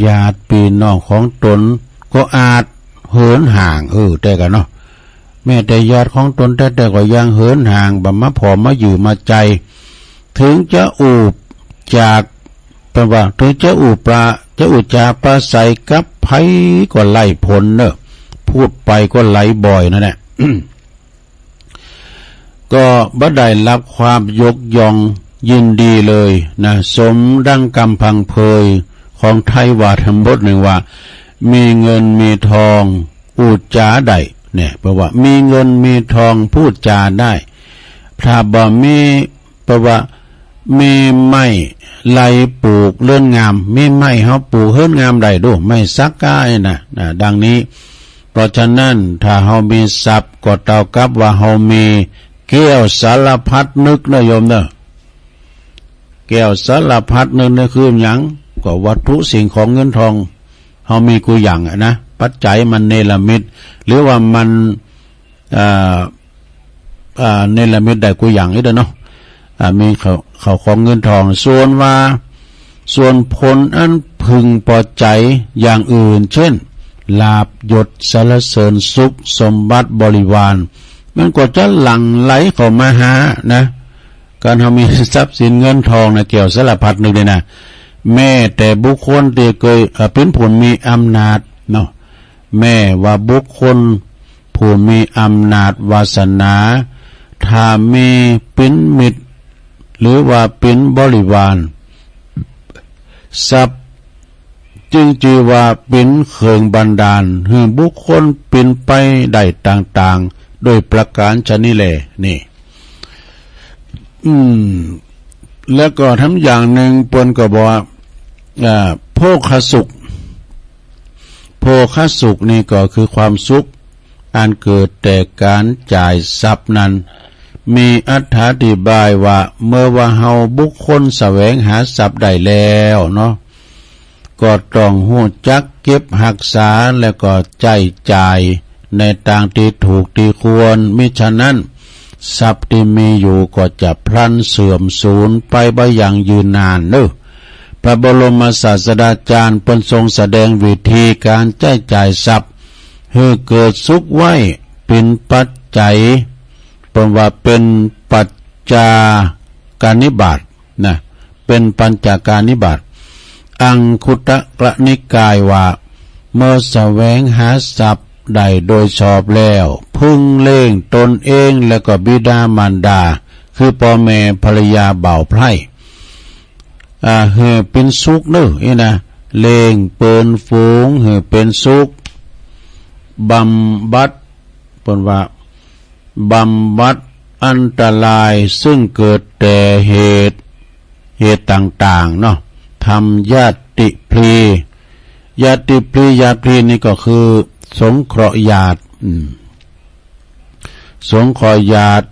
ญาติพี่น้องของตนก็อาจเหินห่างแต่กันเนาะแม้แต่ญาติของตนแต่ก็ยังเหินห่างบ่มาพอมาอยู่มาใจถึงจะอูบจากเป็นว่าถึงจะอูจาประใสกับไผก็ไล่ผลเนอะพูดไปก็ไหลบ่อยนั่นแหละ ก็บ่ได้รับความยกย่องยินดีเลยนะสมดังกำพังเพยของไทยวาทบทหนึ่งว่ามีเงินมีทองพูดจาได้เนี่ยแปลว่ามีเงินมีทองพูดจาได้ถ้าบ่มีแปลว่ามีไม้ไหลปลูกเลื่อนงามมีไม้เฮาปลูกเฮือนงามได้ดูไม่ซักก้ายนะดังนี้เพราะฉะนั้นถ้าเฮามีทรัพย์ก็เท่ากับว่าเฮามีแก้วสารพัดนึกนะโยมเด้อแก้วสารพัดนึกนี่คือหยังก็วัตถุสิ่งของเงินทองเฮามีกูอย่างนะปัจจัยมันเนรมิตหรือว่ามันเนรมิตได้กูอย่างนี้เด้อเนาะมีเขาของเงินทองส่วนผลอันพึงพอใจอย่างอื่นเช่นลาภยศสรรเสริญสุขสมบัติบริวารมันก็จะหลั่งไหลเข้ามาหานะการเฮามีทรัพย์สินเงินทองนะเกี่ยวสารพัดนึงเลยนะแม่แต่บุคคลที่เคยเป็นผู้มีอำนาจเนาะแม่ว่าบุคคลผู้มีอำนาจวาสนาถ้ามีเป็นมิตรหรือว่าเป็นบริวารทรัพย์จึงจือว่าเป็นเครื่องบันดาลให้บุคคลเป็นไปได้ต่างๆโดยประการชนิดแลนี่แล้วก็ทำอย่างหนึ่งปนก็บอกว่าโภคสุขนี่ก็คือความสุขอันเกิดแต่การจ่ายทรัพย์นั้นมีอธิบายว่าเมื่อว่าเฮาบุคคลแสวงหาทรัพย์ได้แล้วเนาะก็ต้องรู้จักเก็บรักษาแล้วก็จ่ายในทางที่ถูกที่ควรมิฉะนั้นทรัพย์ที่มีอยู่ก็จะพลันเสื่อมสูญไปบ่อย่างยืนนานเด้อพระบรมศาสดาจารย์เพิ่นทรงแสดงวิธีการจ่ายทรัพย์ให้เกิดสุขไว้เป็นปัจจัยเพราะว่าเป็นปัจจาการนิบาตนะเป็นปัญจการนิบาตอังคุตกะนิกายว่าเมื่อแสวงหาทรัพย์ได้โดยชอบแล้วพึงเล่งตนเองและก็บิดามารดาคือพ่อแม่ภรรยาบ่าวไพร่เหือเป็นสุขเด้อนะเล่งเปินฝูงเหือเป็นสุขบำบัดเพิ่นว่าบำบัดอันตรายซึ่งเกิดแต่เหตุต่างๆเนาะทำญาติพลีนี่ก็คือสงเคราะห์ญาติ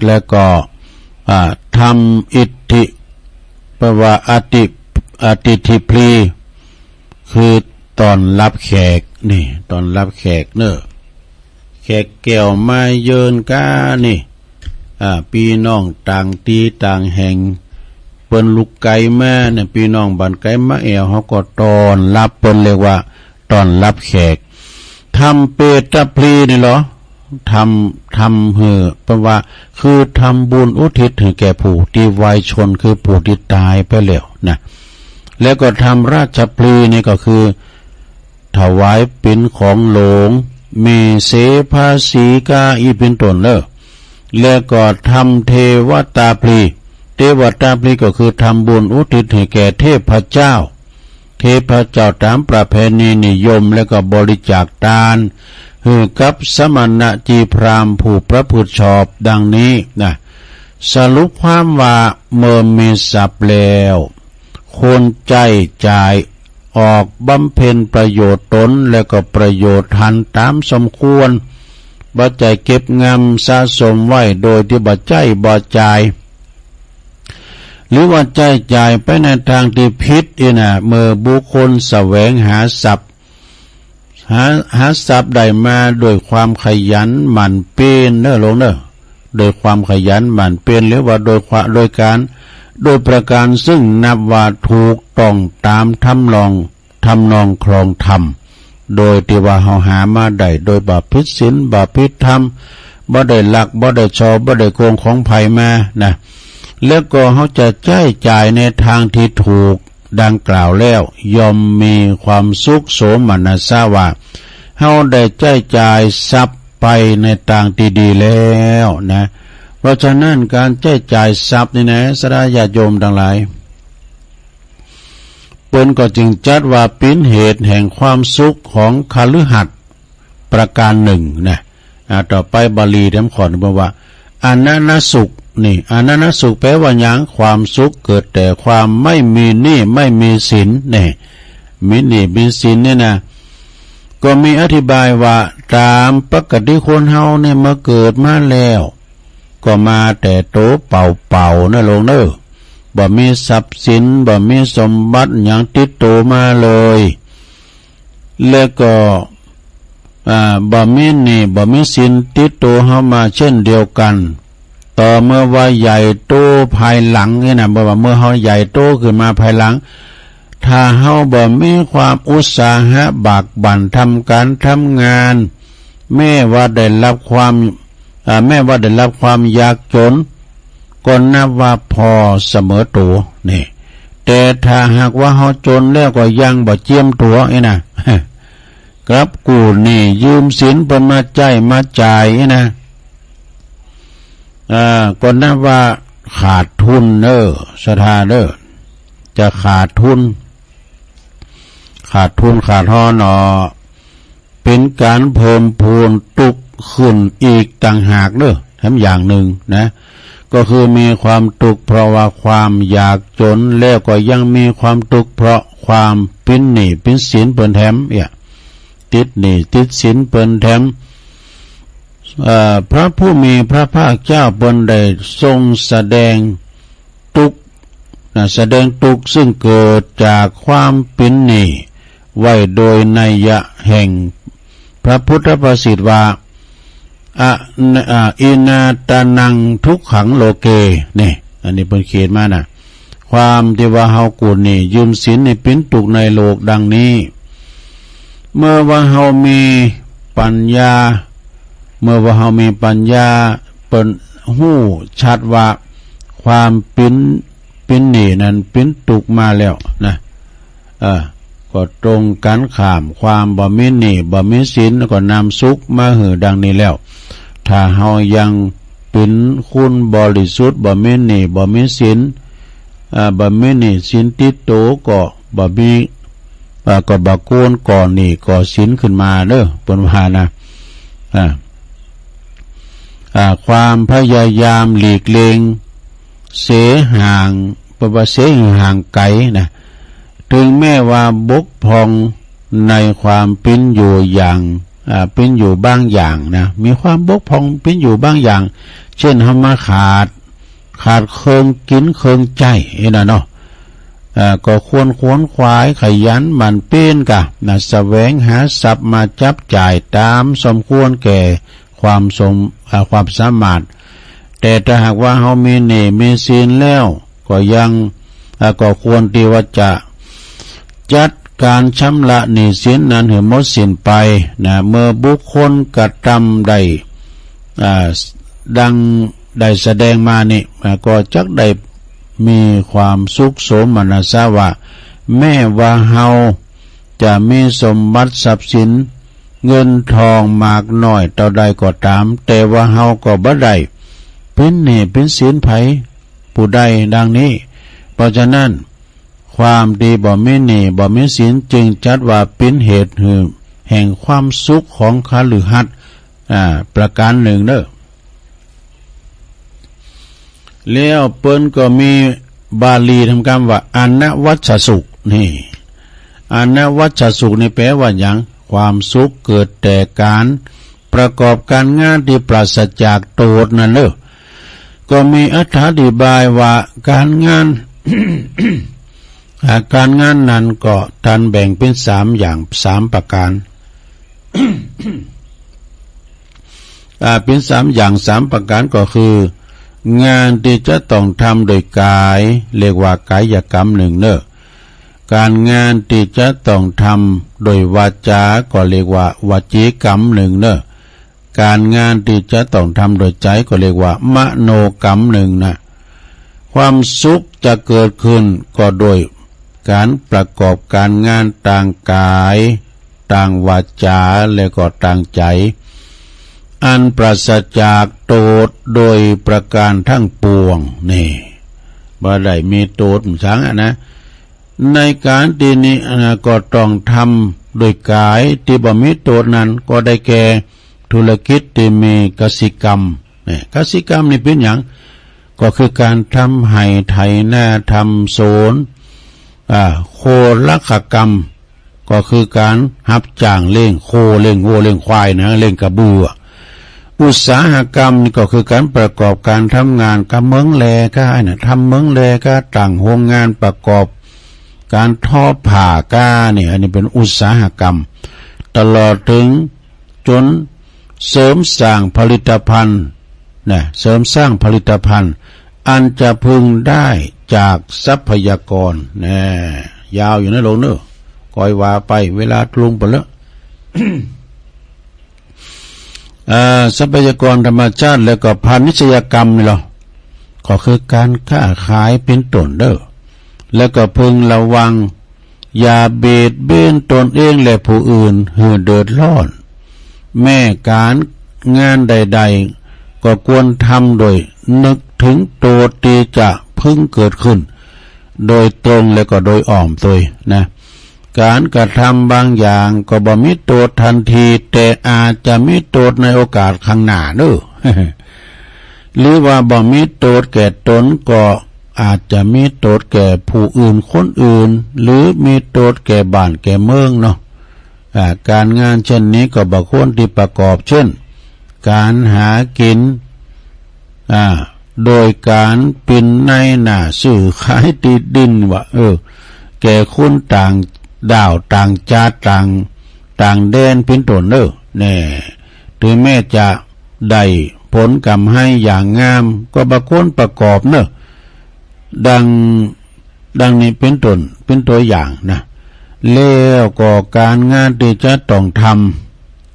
แล้วก็ทำอิทธิแปลว่าอติทิพลีคือตอนรับแขกนี่ตอนรับแขกเนอะแขกแก้วมาเยินก้านี่พี่น้องต่างตีต่างแห่งเปิ้นลูกไก่แม่เนี่ยพี่น้องบ้านไก่มาแอวเขาก็ตอนรับเปิ้นเรียกว่าตอนรับแขกทำเปตพลีนี่เหรอทำเหือแปลว่าคือทำบุญอุทิศให้แก่ผู้ที่วายชนคือผู้ที่ตายไปแล้วนะแล้วก็ทำราชพลีนี่ก็คือถวายเป็นของหลวงมีเสภาสีกาอีเป็นต้นแล้วก็ทำเทวตาพลี เทวตาปลีก็คือทำบุญอุทิศให้แก่เทพเจ้าตามประเพณีนิยมและก็บริจาคทานให้กับสมณะจีพราหมณ์ผู้ประพฤติชอบดังนี้นะสรุปความว่าเมื่อมีทรัพย์แล้วควรใจจ่ายออกบำเพ็ญประโยชน์ตนและก็ประโยชน์ทันตามสมควรบ่ใจเก็บงำสะสมไว้โดยที่บ่ใจบ่จ่ายหรือว่าใจจ่ายไปในทางที่ผิดเมื่อบุคคลแสวงหาทรัพย์ได้มาด้วยความขยันหมั่นเพียรโดยความขยันหมั่นเพียรหรือว่าโดยประการซึ่งนับว่าถูกต้องตามทำนองครองธรรมโดยที่ว่าเฮาหามาได้โดยบาปผิดศีลบาปผิดธรรมบ่ได้ลักบ่ได้ฉอบ่ได้โกงของไผมานะแล้วก็เฮาจะจ่ายในทางที่ถูกดังกล่าวแล้วย่อมมีความสุขโสมนัสว่าเฮาได้จ่ายทรัพย์ไปในทางที่ดีแล้วนะเพราะฉะนั้นการจ่ายทรัพย์นี่นะสดาญาติโยมทั้งหลายเปิ้นก็จึงจัดว่าเป็นเหตุแห่งความสุขของคฤหัสถ์ประการหนึ่งนะต่อไปบาลีเต็มขอบอกว่าอนันตสุขนี่อนันตสุขแปลว่าหยังความสุขเกิดแต่ความไม่มีหนี้ไม่มีสินนี่มีหนี้มีสินเนี่ยนะก็มีอธิบายว่าตามปกติคนเฮาเนี่ยเมื่อเกิดมาแล้วก็มาแต่โตเป่าๆนะลงเด้อบ่มีทรัพย์สินบ่มีสมบัติหยังติดตัวมาเลยแล้วก็บ่มีหนี้บ่มีสินติดตัวเฮามาเช่นเดียวกันต่อเมื่อว่าใหญ่โตภายหลังนี่นะบ่ว่าเมื่อเฮาใหญ่โตขึ้นมาภายหลังถ้าเฮาบ่มีความอุตสาหะบากบั่นทำการทำงานแม้ว่าได้รับความยากจนก็นับว่าพอเสมอตัวนี่แต่ถ้าหากว่าเฮาจนแล้วก็ยังบ่เจียมตัวครับกู้หนี้ยืมสินเพิ่นมาจ่ายนะก็นับว่าขาดทุนศรัทธาจะขาดทุนขาดห่อหนอเป็นการเพิ่มพูนตุกขึ้นอีกต่างหากทำอย่างหนึ่งนะก็คือมีความตุกเพราะว่าความอยากจนแล้วก็ยังมีความตุกเพราะความเป็นหนี้เป็นสินเปิ้นแถมติดหนี้ติดสินเปิ้นแถมพระผู้มีพระภาคเจ้าเปิ้นได้ทรงแสดงทุกข์ซึ่งเกิดจากความเป็นหนี้ไว้โดยนัยยะแห่งพระพุทธภาษิตว่าอินาตานังทุกขังโลเกนี่อันนี้เปิ้นเขียนมานะความที่ว่าเฮากู้หนี้ยืมสินนี่เป็นทุกข์ในโลกดังนี้เมื่อว่าเฮามีปัญญาเปิ้นฮู้ชัดว่าความเป็นหนี้นั้นเป็นทุกข์มาแล้วนะก็ตรงกันข้ามความบ่มีหนี้บ่มีสินก็นำสุขมาให้ดังนี้แล้วถ้าเฮายังเป็นคุณบริสุทธิ์บ่มีหนี้บ่มีสินบ่มีหนี้สินติดตัวก็บ่มีก็บ่โกนก่อหนี้ก่อสินขึ้นมาเปิ้นว่านะความพยายามหลีกเลี่ยงเสห่างไกลนะถึงแม้ว่าบกพร่องในความเป็นอยู่เป็นอยู่บางอย่างนะมีความบกพร่องเป็นอยู่บางอย่างเช่นเฮามาขาดเครื่องกินเครื่องใจเนาะก็ควรขวายขยันหมั่นเพียรกะแสวงหาทรัพย์มาจับจ่ายตามสมควรแก่ความสามารถแต่ถ้าหากว่าเฮามีหนี้มีสินแล้วก็ยังก็ควรที่ว่าจะจัดการชำระหนี้สินนั้นให้หมดสิ้นไปนะเมื่อบุคคลกระทำดังได้แสดงมานี่ก็จักได้มีความสุขโสมนัสว่าแม้ว่าเฮาจะมีสมบัติทรัพย์สินเงินทองมากน้อยเท่าใดก็ตามแต่ว่าเฮาก็บ่ได้เป็นหนี้เป็นสินไผ ผู้ใดดังนี้เพราะฉะนั้นความดีบ่มีหนี้บ่มีศีลจึงจัดว่าเป็นเหตุแห่งความสุขของคฤหัสถ์ประการหนึ่งเด้อแล้วเปิ้นก็มีบาลีทำคำว่าอนวัชสุขนี่อนวัชสุขนี่แปลว่าหยังความสุขเกิดแต่การประกอบการงานที่ปราศจากโทษนั่นเด้อก็มีอธิบายว่าการงาน การงานนั้นก็ท่านแบ่งเป็น3อย่าง3ประการ เป็น3อย่าง3ประการก็คืองานที่จะต้องทำโดยกายเรียกว่ากายกรรมหนึ่งเนอะการงานที่จะต้องทำโดยวาจาก็เรียกว่าวจีกรรมหนึ่งเนอะการงานที่จะต้องทำโดยใจก็เรียกว่ามโนกรรมหนึ่งนะความสุขจะเกิดขึ้นก็โดยการประกอบการงานต่างกายต่างวาจาและก็ต่างใจอันปราศจากโทษโดยประการทั้งปวงนี่บ่ได้มีโทษสังนะในการที่นี้ก็ต้องทำโดยกายที่บ่มีโทษนั้นก็ได้แก่ธุรกิจที่มีกสิกรรมนี่กสิกรรมนี่เป็นหยังก็คือการทำไห่ไถนาทำโสนโคลักกรรมก็คือการรับจ้างเลี้ยงโคเลี้ยงวัวเลี้ยงควายนะเลี้ยงกระบืออุตสาหกรรมนี่ก็คือการประกอบการทำงานกับเมืองแลก็นะทำเมืองแลก็ต่างโรงงานประกอบการทอผ้าก้าเนี่ยอันนี้เป็นอุตสาหกรรมตลอดถึงจนเสริมสร้างผลิตภัณฑ์นะเสริมสร้างผลิตภัณฑ์อันจะพึงได้จากทรัพยากรนะยาวอยู่นะโลกเนอะคอยว่าไปเวลาลงไปแล้ว ทรัพยากรธรรมชาติแล้วก็พาณิชยกรรมนี่หรอก็คือการค้าขายเป็นต้นเด้อแล้วก็พึงระวังอย่าเบียดเบียนตนเองและผู้อื่นให้เดือดร้อนแม้การงานใดๆก็ควรทำโดยนึกถึงโทษที่จะพึงเกิดขึ้นโดยตรงและก็โดยอ้อมตัวนะการกระทำบางอย่างก็บ่มีโทษทันทีแต่อาจจะมีโทษในโอกาสข้างหน้าเด้อ หรือว่าบ่มีโทษแก่ตนก็อาจจะมีโทษแก่ผู้อื่นคนอื่นหรือมีโทษแก่บ้านแก่เมืองเนาะการงานเช่นนี้ก็บ่ควรที่ประกอบเช่นการหากินโดยการปินในหน้าซื้อขายติดดินว่าแก่คนต่างดาวต่างชาติต่างแดนเป็นต้นแน่ถึงแม้จะได้ผลกรรมให้อย่างงามก็บ่ควรประกอบดังนี้เป็นต้นเป็นตัวอย่างนะแล้วก็การงานที่จะต้องท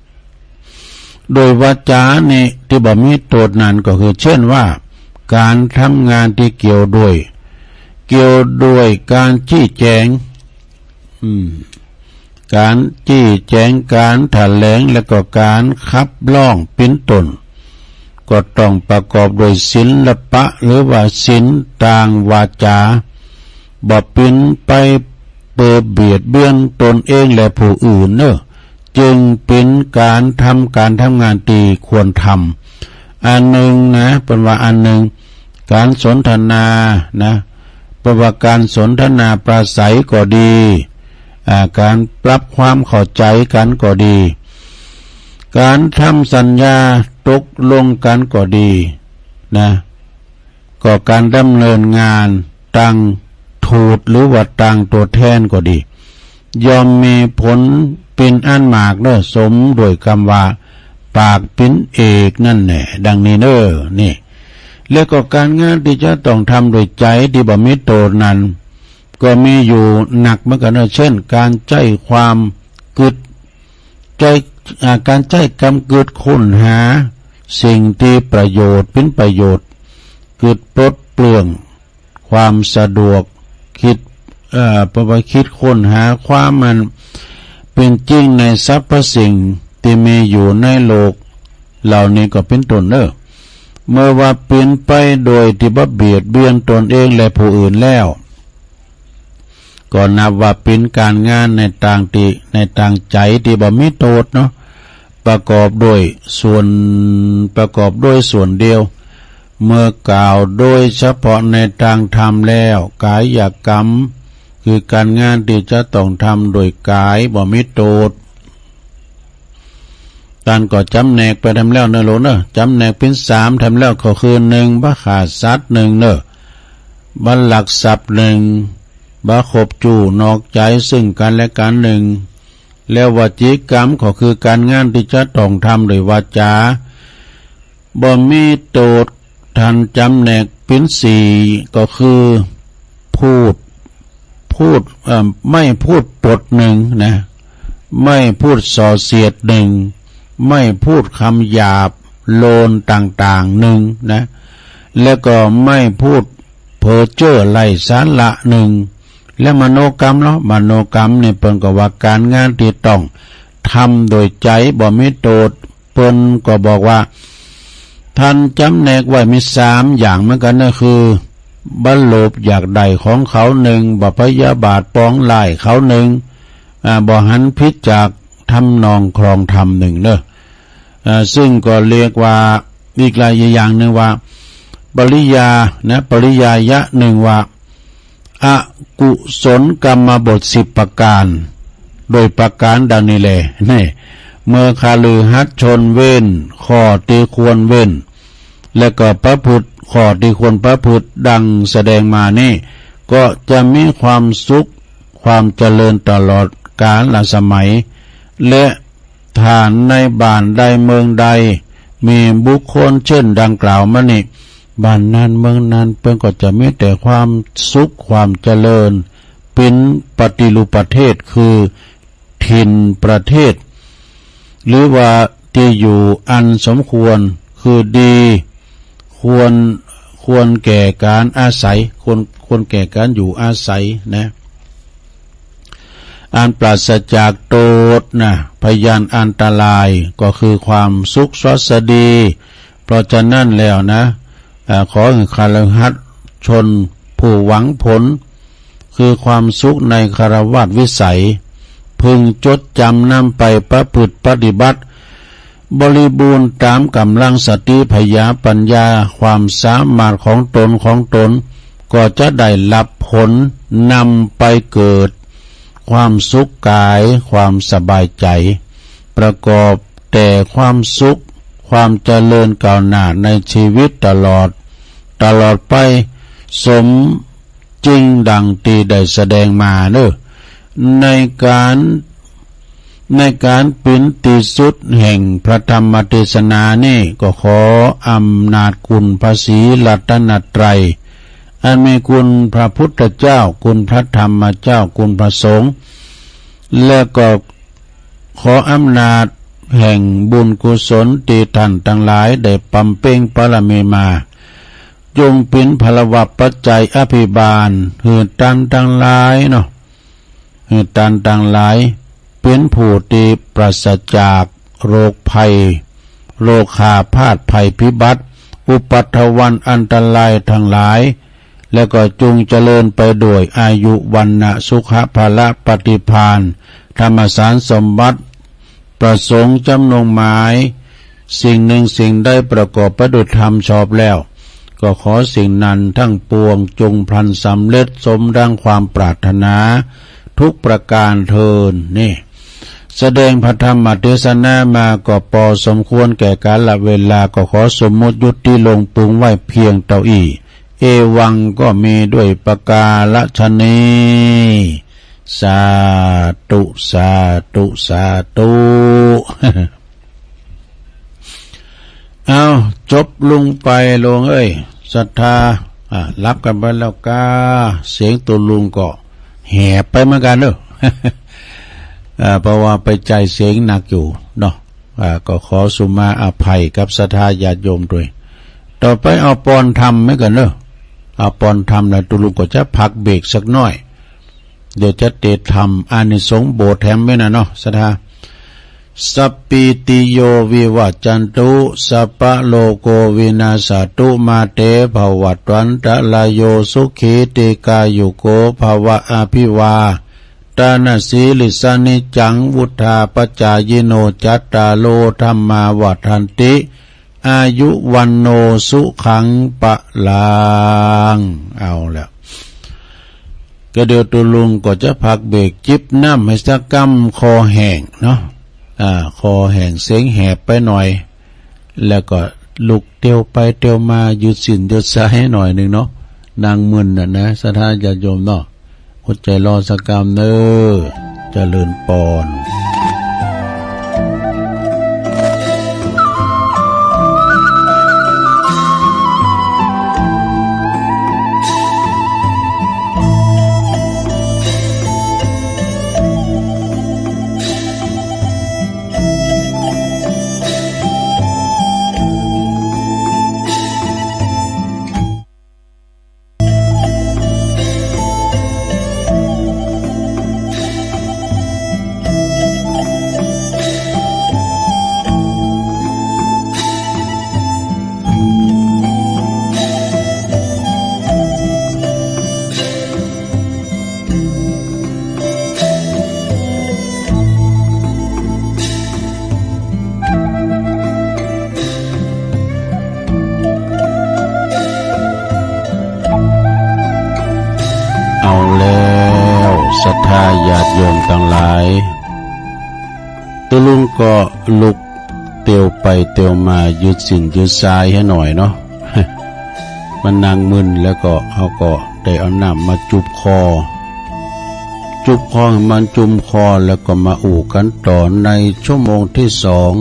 ำโดยวาจานี่ที่บ่มีโทษนั้นก็คือเช่นว่าการทำงานที่เกี่ยวด้วยการชี้แจงการจี้แจงการแถลงและก็การขับร้องเป็นต้นก็ต้องประกอบโดยศิลปะหรือว่าศีลต่างวาจาบ่เป็นไปเปิดเบียดเบียนตนเองและผู้อื่นจึงเป็นการทำงานที่ควรทำอันหนึ่งนะเป็นว่าอันหนึ่งการสนทนานะเป็นว่าการสนทนาปราศัยก็ดีการปรับความเข้าใจกันก็ดีการทำสัญญาตกลงกันก็ดีนะก็การดำเนินงานตั้งทูตหรือว่าตั้งตัวแทนก็ดีย่อมมีผลเป็นอันมากสมโดยคำว่าปากเป็นเอกนั่นแหละดังนี้นี่แล้วก็การงานที่จะต้องทำโดยใจที่บ่มีโทษนั้นก็มีอยู่หนักเหมือนกันเช่นการใจความกึดใจการใจกำกึดค้นหาสิ่งที่ประโยชน์เป็นประโยชน์กึดปลดเปลื้องความสะดวกคิดประวัติคิดค้นหาความมันเป็นจริงในสรรพสิ่งที่มีอยู่ในโลกเหล่านี้ก็เป็นต้น เมื่อว่าเป็นไปโดยที่บ่เบียดเบียนตนเองและผู้อื่นแล้วก็นับว่าเป็นการงานในต่างใจที่บ่มีโทษเนาะประกอบด้วยส่วนเดียวเมื่อกล่าวโดยเฉพาะในทางธรรมแล้วกายกรรมคือการงานที่จะต้องทำโดยกายบ่มีโทษท่านก็จำแนกไปทำแล้วเนอะโลเนอะจำแนกเป็น3ทำแล้วก็คือ1บ่ขาดสัตว์1เนอะบ่ลักทรัพย์1บ่คบจู้นอกใจซึ่งกันและกัน1แล้ววจีกรรมก็คือการงานที่จะต้องทำโดยวาจาบ่มีโทษท่านจำแนกเป็น4ก็คือพูดไม่พูดปด1นะไม่พูดส่อเสียด1ไม่พูดคำหยาบโลนต่างๆนะแล้วก็ไม่พูดเพ้อเจ้อไร้สาระและมโนกรรมเนาะมโนกรรมนี่เพิ่นก็ว่าการงานที่ต้องทำโดยใจบ่มีโทษเพิ่นก็บอกว่าท่านจำแนกไว้มี3อย่างเหมือนกันนะคือบ่โลภอยากได้ของเขา1บ่พยาบาทปองร้ายเขา1บ่หันพิษจากทำนองครองธรรม1เด้อซึ่งก็เรียกว่าอีกหลายอย่างนึงว่าปริยายะ1ว่าอกุศลกรรมบท10ประการโดยประการดังนี้แลนี่เมื่อคฤหัสถ์ชนเว้นข้อที่ควรเว้นและก็ประพฤติข้อที่ควรประพฤติดังแสดงมานี่ก็จะมีความสุขความเจริญตลอดกาลสมัยและฐานในบ้านใดเมืองใดมีบุคคลเช่นดังกล่าวมานี่บ้านนั้นเมืองนั้นเพิ่นก็จะมีแต่ความสุขความเจริญเป็นปฏิรูปประเทศคือถิ่นประเทศหรือว่าที่อยู่อันสมควรคือดีควรแก่การอาศัยควรแก่การอยู่อาศัยนะอันปราศจากโทษนะพยานอันตรายก็คือความสุขสวัสดีเพราะฉะนั้นแล้วนะขอให้คฤหัสถ์ชนผู้หวังผลคือความสุขในคฤหัสถ์วิสัยพึงจดจำนำไปประพฤติปฏิบัติบริบูรณ์ตามกำลังสติพยาปัญญาความสามารถของตนก็จะได้รับผลนำไปเกิดความสุขกายความสบายใจประกอบแต่ความสุขความเจริญก้าวหน้าในชีวิตตลอดไปสมจริงดังที่ได้แสดงมาเด้อในการปิณติสุดแห่งพระธรรมเทศนานี่ก็ขออำนาจคุณพระศรีรัตนตรัยอันมีคุณพระพุทธเจ้าคุณพระธรรมเจ้าคุณพระสงฆ์และก็ขออำนาจแห่งบุญกุศลที่ท่านทั้งหลายได้บำเพ็ญบารมีมาจงเป็นพลวัตปัจจัยอภิบาลหือตันทั้งหลายเนาะหือตันทั้งหลายเป็นผู้ที่ปราศจากโรคภัยโรคาพาธภัยพิบัติอุปัฏฐวันอันตรายทั้งหลายแล้วก็จงเจริญไปด้วยอายุวันนะสุขภาละปฏิภาณธรรมสารสมบัติประสงค์จำนงหมายสิ่งหนึ่งสิ่งใดประกอบประดุจธรรมชอบแล้วก็ขอสิ่งนั้นทั้งปวงจงพลันสำเร็จสมดังความปรารถนาทุกประการเทินนี่แสดงพระธรรมเทศนามาก็พอสมควรแก่กาลเวลาก็ขอสมมุติยุติลงปรุงไว้เพียงเท่าอี้เอวังก็มีด้วยประกาศนี้สาธุสาธุสาธุเอาจบลงไปลงเอ้ยศรัทธารับกันไปแล้วกาเสียงตัวลุงก็แห่ไปเหมือนกันเนอะ เพราะว่าไปใจเสียงหนักอยู่เนาะก็ขอสุมาอภัยกับศรัทธาญาติโยมด้วยต่อไปเอาปอนธรรมไหมกันเนอะเอาปอนธรรมแล้วตัวลุงก็จะพักเบรกสักหน่อยเดี๋ยวจะเตะธรรมอานิสงส์โบสถ์แถมไว้นะเนาะศรัทธา สัพพิติโยวิวัจจันตุสัพพะโลโกวินาศตุมาเตภวัตวันตะลายโยสุขีติกายุโกภวะอภิวาตานาสีลิสานิจังวุธาปจายโนจัตตาโลธรรมาวัฏันติอายุวันโนสุขังปะลางเอาแล้วก็เดี๋ยวตุลุงก็จะพักเบรกจิบน้ำให้สักกำคอแห้งเนาะคอแห้งเสียงแหบไปหน่อยแล้วก็ลุกเตียวไปเตียวมาหยุดสินหยุดสายให้หน่อยหนึ่งเนาะนางมึนนะสถานญาติโยมเนาะอดใจรอสักกำเนอเจริญปอนศรัทธาญาติโยมทั้งหลายตุลุงก็ลุกเตียวไปเตียวมายืดสินยืดสายให้หน่อยเนาะ มันนางมึนแล้วก็เขาก็ได้เอาน้ำมาจุบคอมันจุมคอแล้วก็มาอู่กันต่อในชั่วโมงที่สอง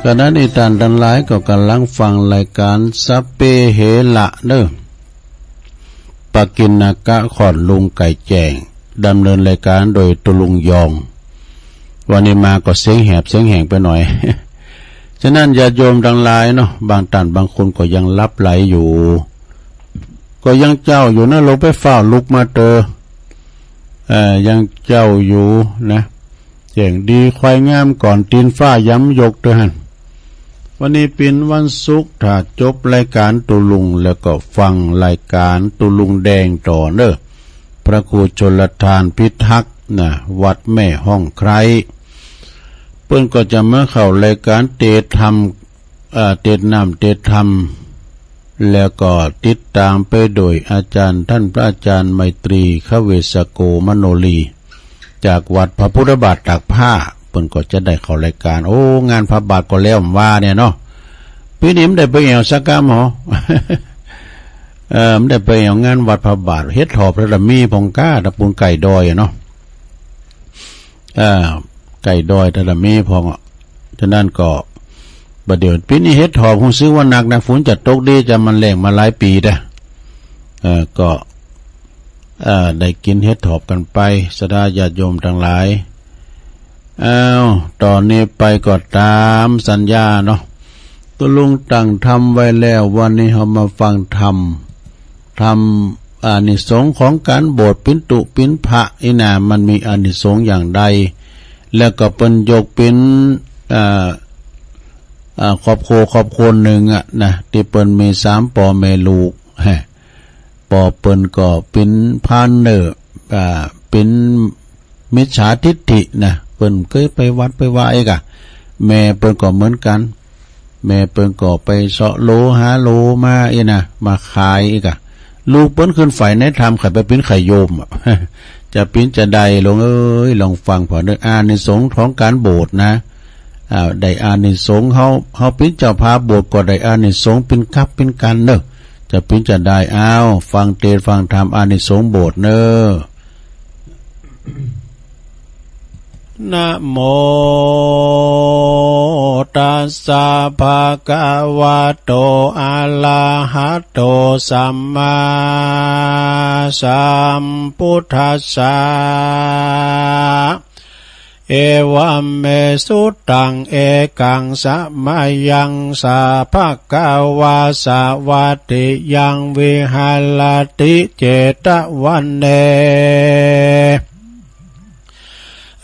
ขณะนี้ท่านทั้งหลายก็กำลังฟังรายการสัพเพเหระเด้อปกิณกะขอดลุงไก่แจ้งดำเนินรายการโดยตุลุงยองวันนี้มาก็เสียงแหบเสียงแหงไปหน่อย ฉะนั้นญาติโยมทั้งหลายเนาะบางท่านบางคนก็ยังลับไหลอยู่ก็ยังเจ้าอยู่นะเราไปเฝ้าลุกมาเตอยังเจ้าอยู่นะเสียงดีควายงามก่อนตีนฟ้าย้ำยกเตือนวันนี้เป็นวันศุกร์ถ้าจบรายการตุลุงแล้วก็ฟังรายการตุลุงแดงต่อเนอะพระครูชลทานพิทักษ์นะวัดแม่ห้องไคร้เพื่อนก็จะมาเข้ารายการเตธรรมเตน้ำเตธรรมแล้วก็ติดตามไปโดยอาจารย์ท่านพระอาจารย์ไมตรีขเวสโกมโนลีจากวัดพระพุทธบาทตากผ้าเพิ่นก็จะได้เข้ารายการโอ้งานพระบาทก็แล้วว่าเนี่ยเนาะพี่นิ่มได้ไปแอวสักกะหมอ มันได้ไปแอวงานวัดพระบาทเฮ็ดหอบพระมีพงก้าตะปูนไก่ดอยเนาะไก่ดอยตะมีพองฉะนั้นก็บัดเดี๋ยวปีนี้เฮ็ดหอบคงซื้อว่าหนักนะฝนจะตกดีจะมันแรงมาหลายปีนะก็ได้กินเฮ็ดหอบกันไปสดาญาติโยมทั้งหลายตอนนี้ไปก็ตามสัญญาเนาะตุลุงตั้งทำไว้แล้ววันนี้เรามาฟังธรรมอานิสงส์ของการโบสถ์ปิณตุปิณพะอินามันมีอานิสงส์อย่างใดแล้วก็เป็นยกเป็นครอบครัวหนึ่งนะที่เปิ้นมี3ปอแม่ลูกปอเปิ้นก็เป็นพานเนอเป็นมิจฉาทิฏฐินะเปิ้นเคยไปวัดไปไหว้กะแม่เปิ้นก็เหมือนกันแม่เปิ้นก็ไปเสาะโลหาโลมานะมาขายกะลูกเปิ้นขึ้นฝ่ายในธรรมไข่ไปเป็นไข่โยม จะปิ้นจะใดลงลองฟังพอเด้ออานิสงส์ของการโบสถ์นะได้อานิสงส์เฮาปิ้นเจ้าพาโบสถ์ก็ได้อานิสงส์เป็นคับเป็นกันเด้อจะปิ้นจะได้ฟังเทศน์ฟังธรรมอานิสงส์โบสถ์เด้อนะโมตัสสะภะคะวะโตอะระหะโตสัมมาสัมพุทธัสสะเอวัมเมสุตังเอกังสะมายังสาภะคะวะสะวัตติยังวิหารติเจตวันเน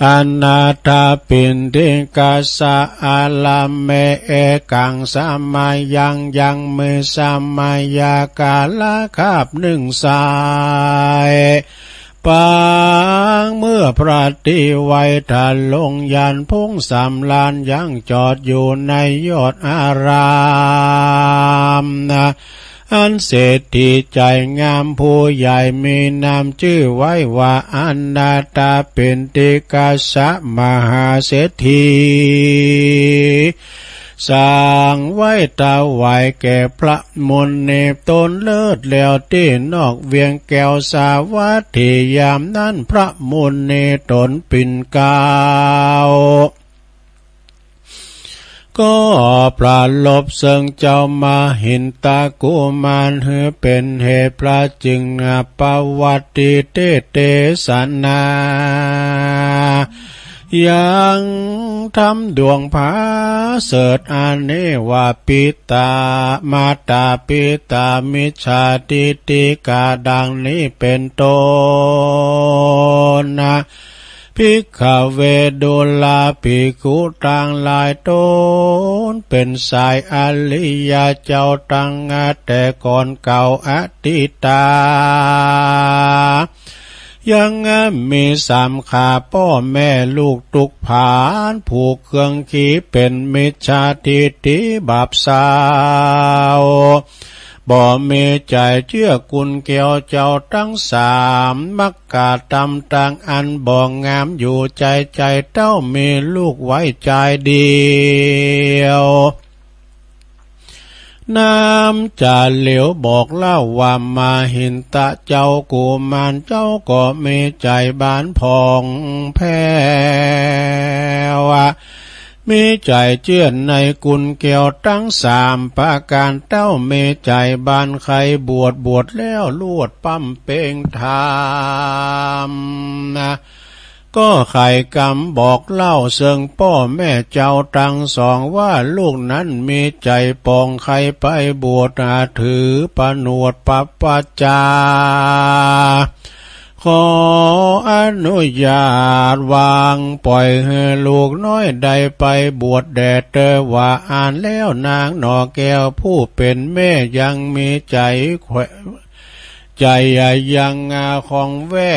อนาถาปินทิกาสะอาลาเมเอกังสมัยยังมือสมัยยากาละคาบหนึ่งสายปางเมื่อพระติไว้ทันลงยันพุ่งสำลานยังจอดอยู่ในยอดอารามนะอันเศรษฐีใจงามผู้ใหญ่มีนามชื่อไว้ว่าอนาถาปินทิกาสะมหาเศรษฐีสร้างไว้ถวายแก่พระมนเนบตนเลิศแล้วที่นอกเวียงแก้วสาวัตถียามนั้นพระมนเนตนปิ่นเกล้าก็ปราลบเสิงเจ้ามาหินตากุมารเหือเป็นเหตุพระจึงปวัติเตสนายังทำดวงผาเสดอันนี้ว่าปิตามาตาปิตามิจฉาทิฏฐิกาดังนี้เป็นต้นนะภิกขเวดุลาภิกขุต่างหลายตนเป็นสายอริยเจ้าตั้งแต่ก่อนเก่าอดีตายังมีสามขาพ่อแม่ลูกตุกผานผูกเครื่องขีเป็นมิจฉาทิฏฐิบาปสาวบ่มีใจเชื่อกุลแก้วเจ้าทั้งสามมักกะตำตังอันบ่งามอยู่ใจเต้ามีลูกไว้ใจเดียวน้ำจะเหลียวบอกเล่าว่ามาหินตะเจ้ากุมารเจ้าก็มีใจบานผ่องแผ้วมีใจเชื่อในกุลแก้วทั้งสามประการเต้ามีใจบานใครบวชแล้วลวดปั้มเป่งธรรมนะก็ไข่กำบอกเล่าเสิงพ่อแม่เจ้าทั้งสองว่าลูกนั้นมีใจปองใครไปบวชถือปนวดปัปปจาขออนุญาตวางปล่อยให้ลูกน้อยใดไปบวชแด่เธอว่าอ่านแล้วนางหนอแก้วผู้เป็นแม่ยังมีใจยังของแว่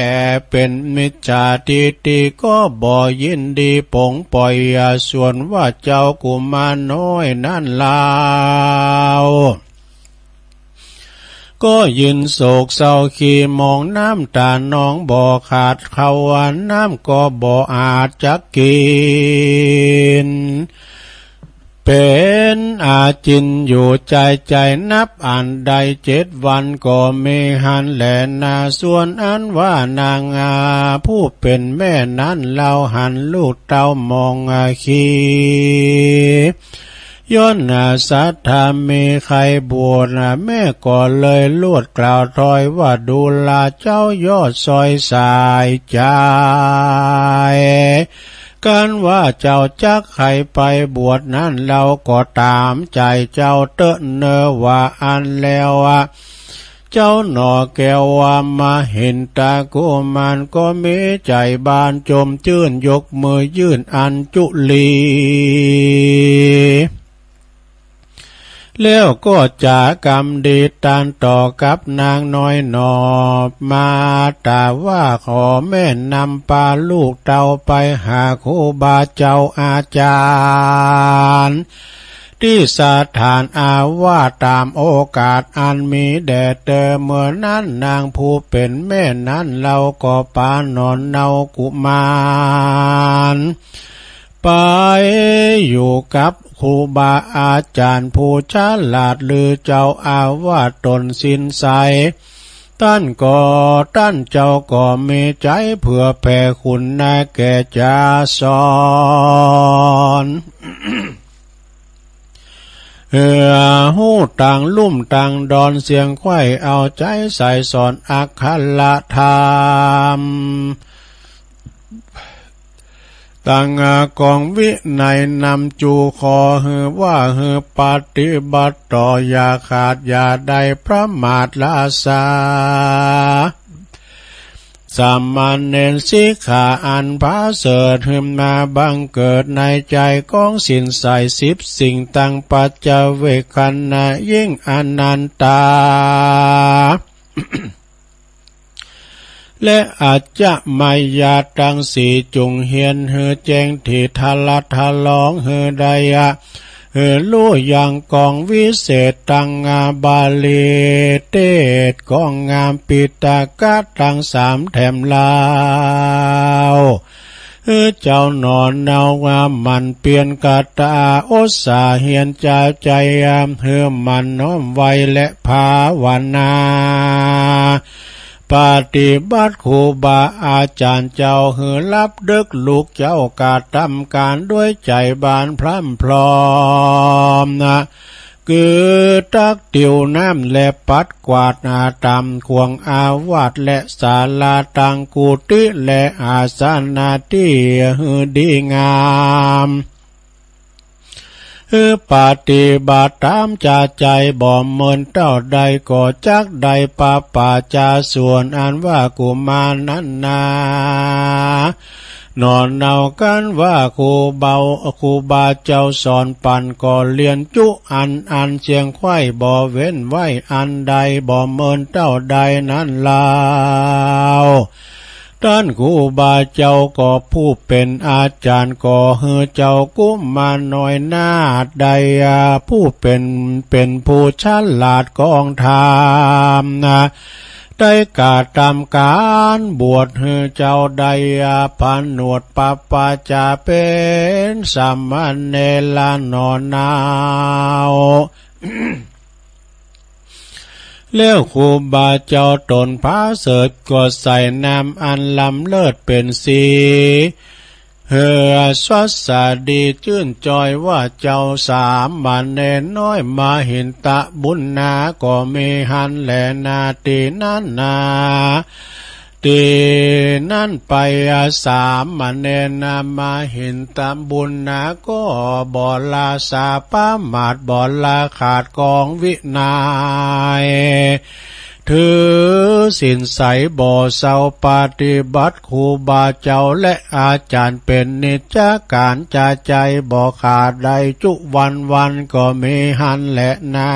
เป็นมิจฉาทิฏฐิก็บ่ยินดีปงปล่อยส่วนว่าเจ้ากุมารน้อยนั่นลาวก็ยินโศกเศร้าขี้มองน้ำตาน้องบ่ขาดเขาวันน้ำก็บ่อาจจะกินเป็นอาจินอยู่ใจนับอ่านใด7 วันก็มีหันแหลนาส่วนอันว่านางผู้เป็นแม่นั้นเราหันลูกเต้ามองขีย้อนศรัทธามีใครบวชแม่ก็เลยลวดกล่าวถอยว่าดูลาเจ้ายอดซอยสายใจกันว่าเจ้าจักใครไปบวชนั้นเราก็ตามใจเจ้าเตอะเนอว่าอันแล้วเจ้าหน่อแก้วว่ามาเห็นตากุมารก็มีใจบานจมจื่นยกมือยื่นอัญจุลีแล้วก็จากรรมดีตานต่อกับนางน้อยหนอบมาแต่ว่าขอแม่นำพาลูกเต้าไปหาครูบาเจ้าอาจารย์ที่สถานอาวาสตามโอกาสอันมีแด่เธอเมื่อนั้นนางผู้เป็นแม่นั้นเราก็ปานอนเนากุมารไปอยู่กับครูบาอาจารย์ผู้ฉลาดลือเจ้าอาวาสตนสินใสท่านเจ้าก็มีใจเพื่อแผ่คุณนาแก่จาสอนหูต่างลุ่มต่างดอนเสียงไข้เอาใจใส่สอนอักขละธรรมต่างกองวินัยนำจูคอหือว่าหือปฏิบัติต่ออย่าขาดอย่าใดพระมาทลาสา สามเณรสิกขาอันพาเสริฐหึมมาบังเกิดในใจของสินใส10สิ่งตั้งปัจจเวคขันนะยิ่งอนันตา และอาจจะมายาตังสีจุงเฮียนเฮือแจงที่ทะลัดทะลองเฮือใดะเฮือลู่อย่างกองวิเศษตังงาบาลีเตศกองงามปิตากะตัง3แถมลาวเจ้านอนเนางามมันเปลี่ยนกาตาอุตสาเฮียนใจใจเฮือมันน้อมไว้และภาวนาปฏิบัติครูบาอาจารย์เจ้าเฮือรับดึกลูกเจ้ากาทำการด้วยใจบานพร่ำพร้อมนะคือตักติวน้ำและปัดกวาดอาตามควงอาวาสและศาลาตังกุติและอาสนะที่หือดีงามปฏิบัติตามจาใจบ่เมินเต้าใดก็จักใดป่าจาส่วนอันว่ากุมารนั้นนานอนเนากันว่าครูบาเจ้าสอนปันก็เรียนจุอันเชียงไข่บ่เว้นไว้อันใดบ่เมินเต้าใดนั้นลาวท่านครูบาเจ้าก็ผู้เป็นอาจารย์ก็เฮือเจ้ากุมารน้อยนาดใดผู้เป็นผู้ฉลาดกองธรรมนะได้กาตามการบวชเฮือเจ้าใดพันหนวดปปาจาเป็นสามเณรลานอนนาว แล้วครูบาเจ้าตนพาเสริฐก็ใส่น้ำอันลำเลิศเป็นสีเฮือสวัสดีชื่นจอยว่าเจ้าสามเณรน้อยมาเห็นตะบุญนาก็มีหันแลนาตีนั้นนาตีนั่นไปสามเณรมาเห็นตะบุญนาก็บ่ลาสาปามาดบ่ลาขาดกองวินัยถือสินใสบ่เศร้าปฏิบัติครูบาเจ้าและอาจารย์เป็นนิจการจาใจบ่ขาดใดจุวันก็มีหันและนา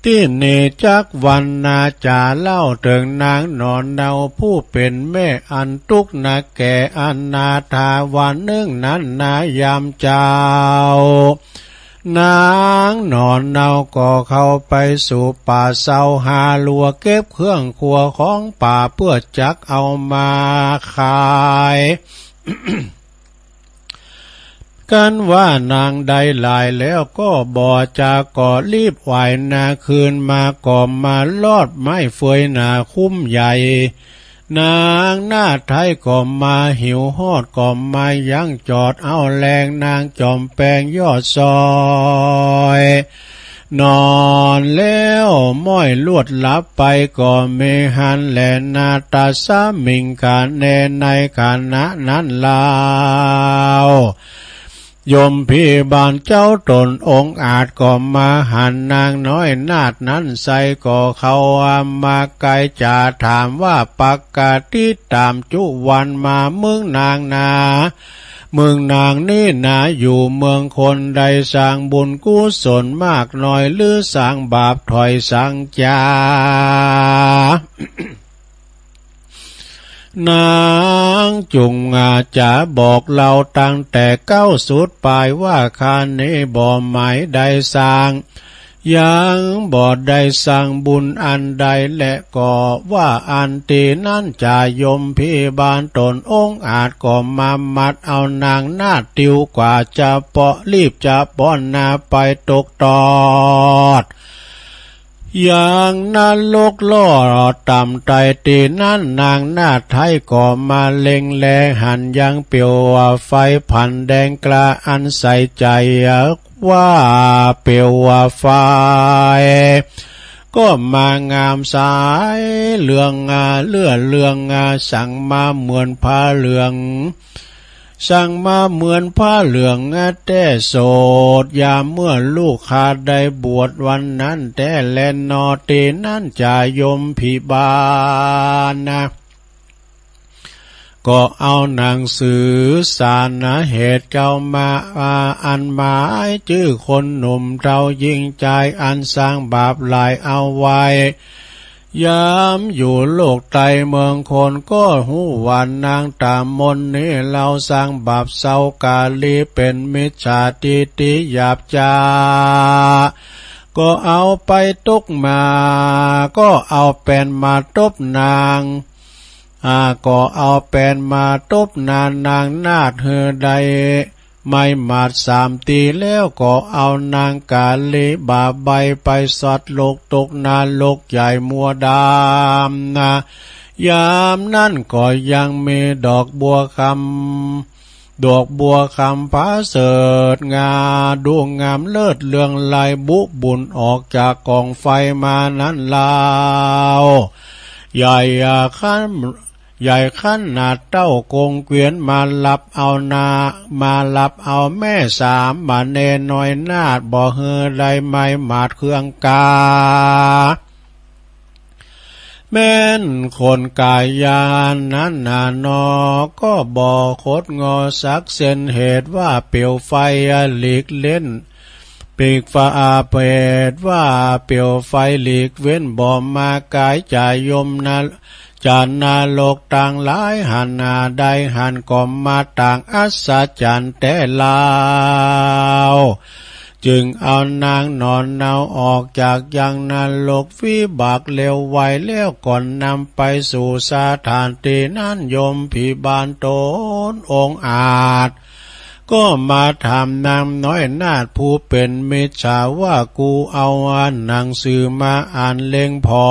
ที่เนจักวันนาจาเล่าถึงนางนอนเนาผู้เป็นแม่อันทุกข์นาแก่อันนาถาวันหนึ่งนั้นนายามเจ้านางนอนเนาก็เข้าไปสู่ป่าเศร้าหาลัวเก็บเครื่องครัวของป่าเพื่อจักเอามาขาย กันว่านางใดหลายแล้วก็บ่จาก่อรีบไหวนาคืนมาก่อมาลอดไม้เฟยนาคุ้มใหญ่นางหน้าไทยก็มาหิวฮอดก็มายังจอดเอาแรงนางจอมแปลงยอดซอยนอนแล้วม้อยลวดลับไปก็เมหันแลนาตาสามิงกาเนในขณะนั้นลาวโยมพี่บานเจ้าตนองค์อาจก็มาหันนางน้อยนาดนั้นใส่ก็เขามาไกลจะถามว่าปกติตามจุวันมาเมืองนางนาเมืองนางนี่นาอยู่เมืองคนใดสร้างบุญกุศลมากน้อยหรือสร้างบาปถอยสังจา นางจุงจะบอกเราตั้งแต่เก้าสุดปลายว่าคานี้บ่หมายใดสร้างยังบ่ได้สร้างบุญอันใดและก็ว่าอันตีนั้นจะยมพิบาลตนองค์อาจก็มามัดเอานางนาติวกว่าจะเปาะรีบจะป้อนนาไปตกตอดอย่างนั้นโลกล่อต่ำไตตีนั้นนางนาไทยก็มาเล็งแลหันยังเปียวไฟพันแดงกล้าอันใส่ใจว่าเปียวไฟก็มางามสายเลืองเลื่อเลืองสั่งมาเหมือนผ้าเหลือง สั่งมาเหมือนผ้าเหลืองแต่โสดยามเมื่อลูกขาดได้บวชวันนั้นแต่แลนนอเตนั่นจะยมพิบาลนะก็เอาหนังสือสารเหตุเก่ามาอันหมายชื่อคนหนุ่มเรายิ่งใจอันสร้างบาปหลายเอาไว้ยามอยู่โลกไตเมืองคนก็หูวันนางตามมนนี้เราสร้างบาปเศร้ากาลีเป็นมิจฉาทิฏฐิหยาบจ้าก็เอาไปตุกมาก็เอาแป้นมาตบนางก็เอาแป้นมาตบนางนาดเฮือใดไม่มาด3 ตีแล้วก็เอานางกาลีบาใบไปสัตว์โลกตกนรกใหญ่มัวดำนะยามนั่นก็ยังมีดอกบัวคำผาเสดงาดวงงามเลิศเลืองลายบุบุญออกจากกองไฟมานั้นลาวใหญ่ขั้นนาเต้ากงเกวียนมารับเอาแม่3มาเนน้อยนาดบ่เฮือใดไม่มาดเครื่องกาแม่นคนกายยานนั้นนอก็บ่คดงอสักเส้นเหตุว่าเปลวไฟหลีกเล่นปีกฟ้าเปดว่าเปลวไฟหลีกเว้นบ่มากายจายมนาจานนาโลกต่างหลายหันนาใดหันก็มาต่างอัศจรรย์แต่ลาวจึงเอานางนอนเนาออกจากยังนาโลกวิบากเลวไวแล้วก่อนนำไปสู่สถานที่นั้นยมพิบาลตนองอาจก็มาถามนางน้อยนาดผู้เป็นมิจฉาว่ากูเอาหนังสือมาอ่านเล่งพอ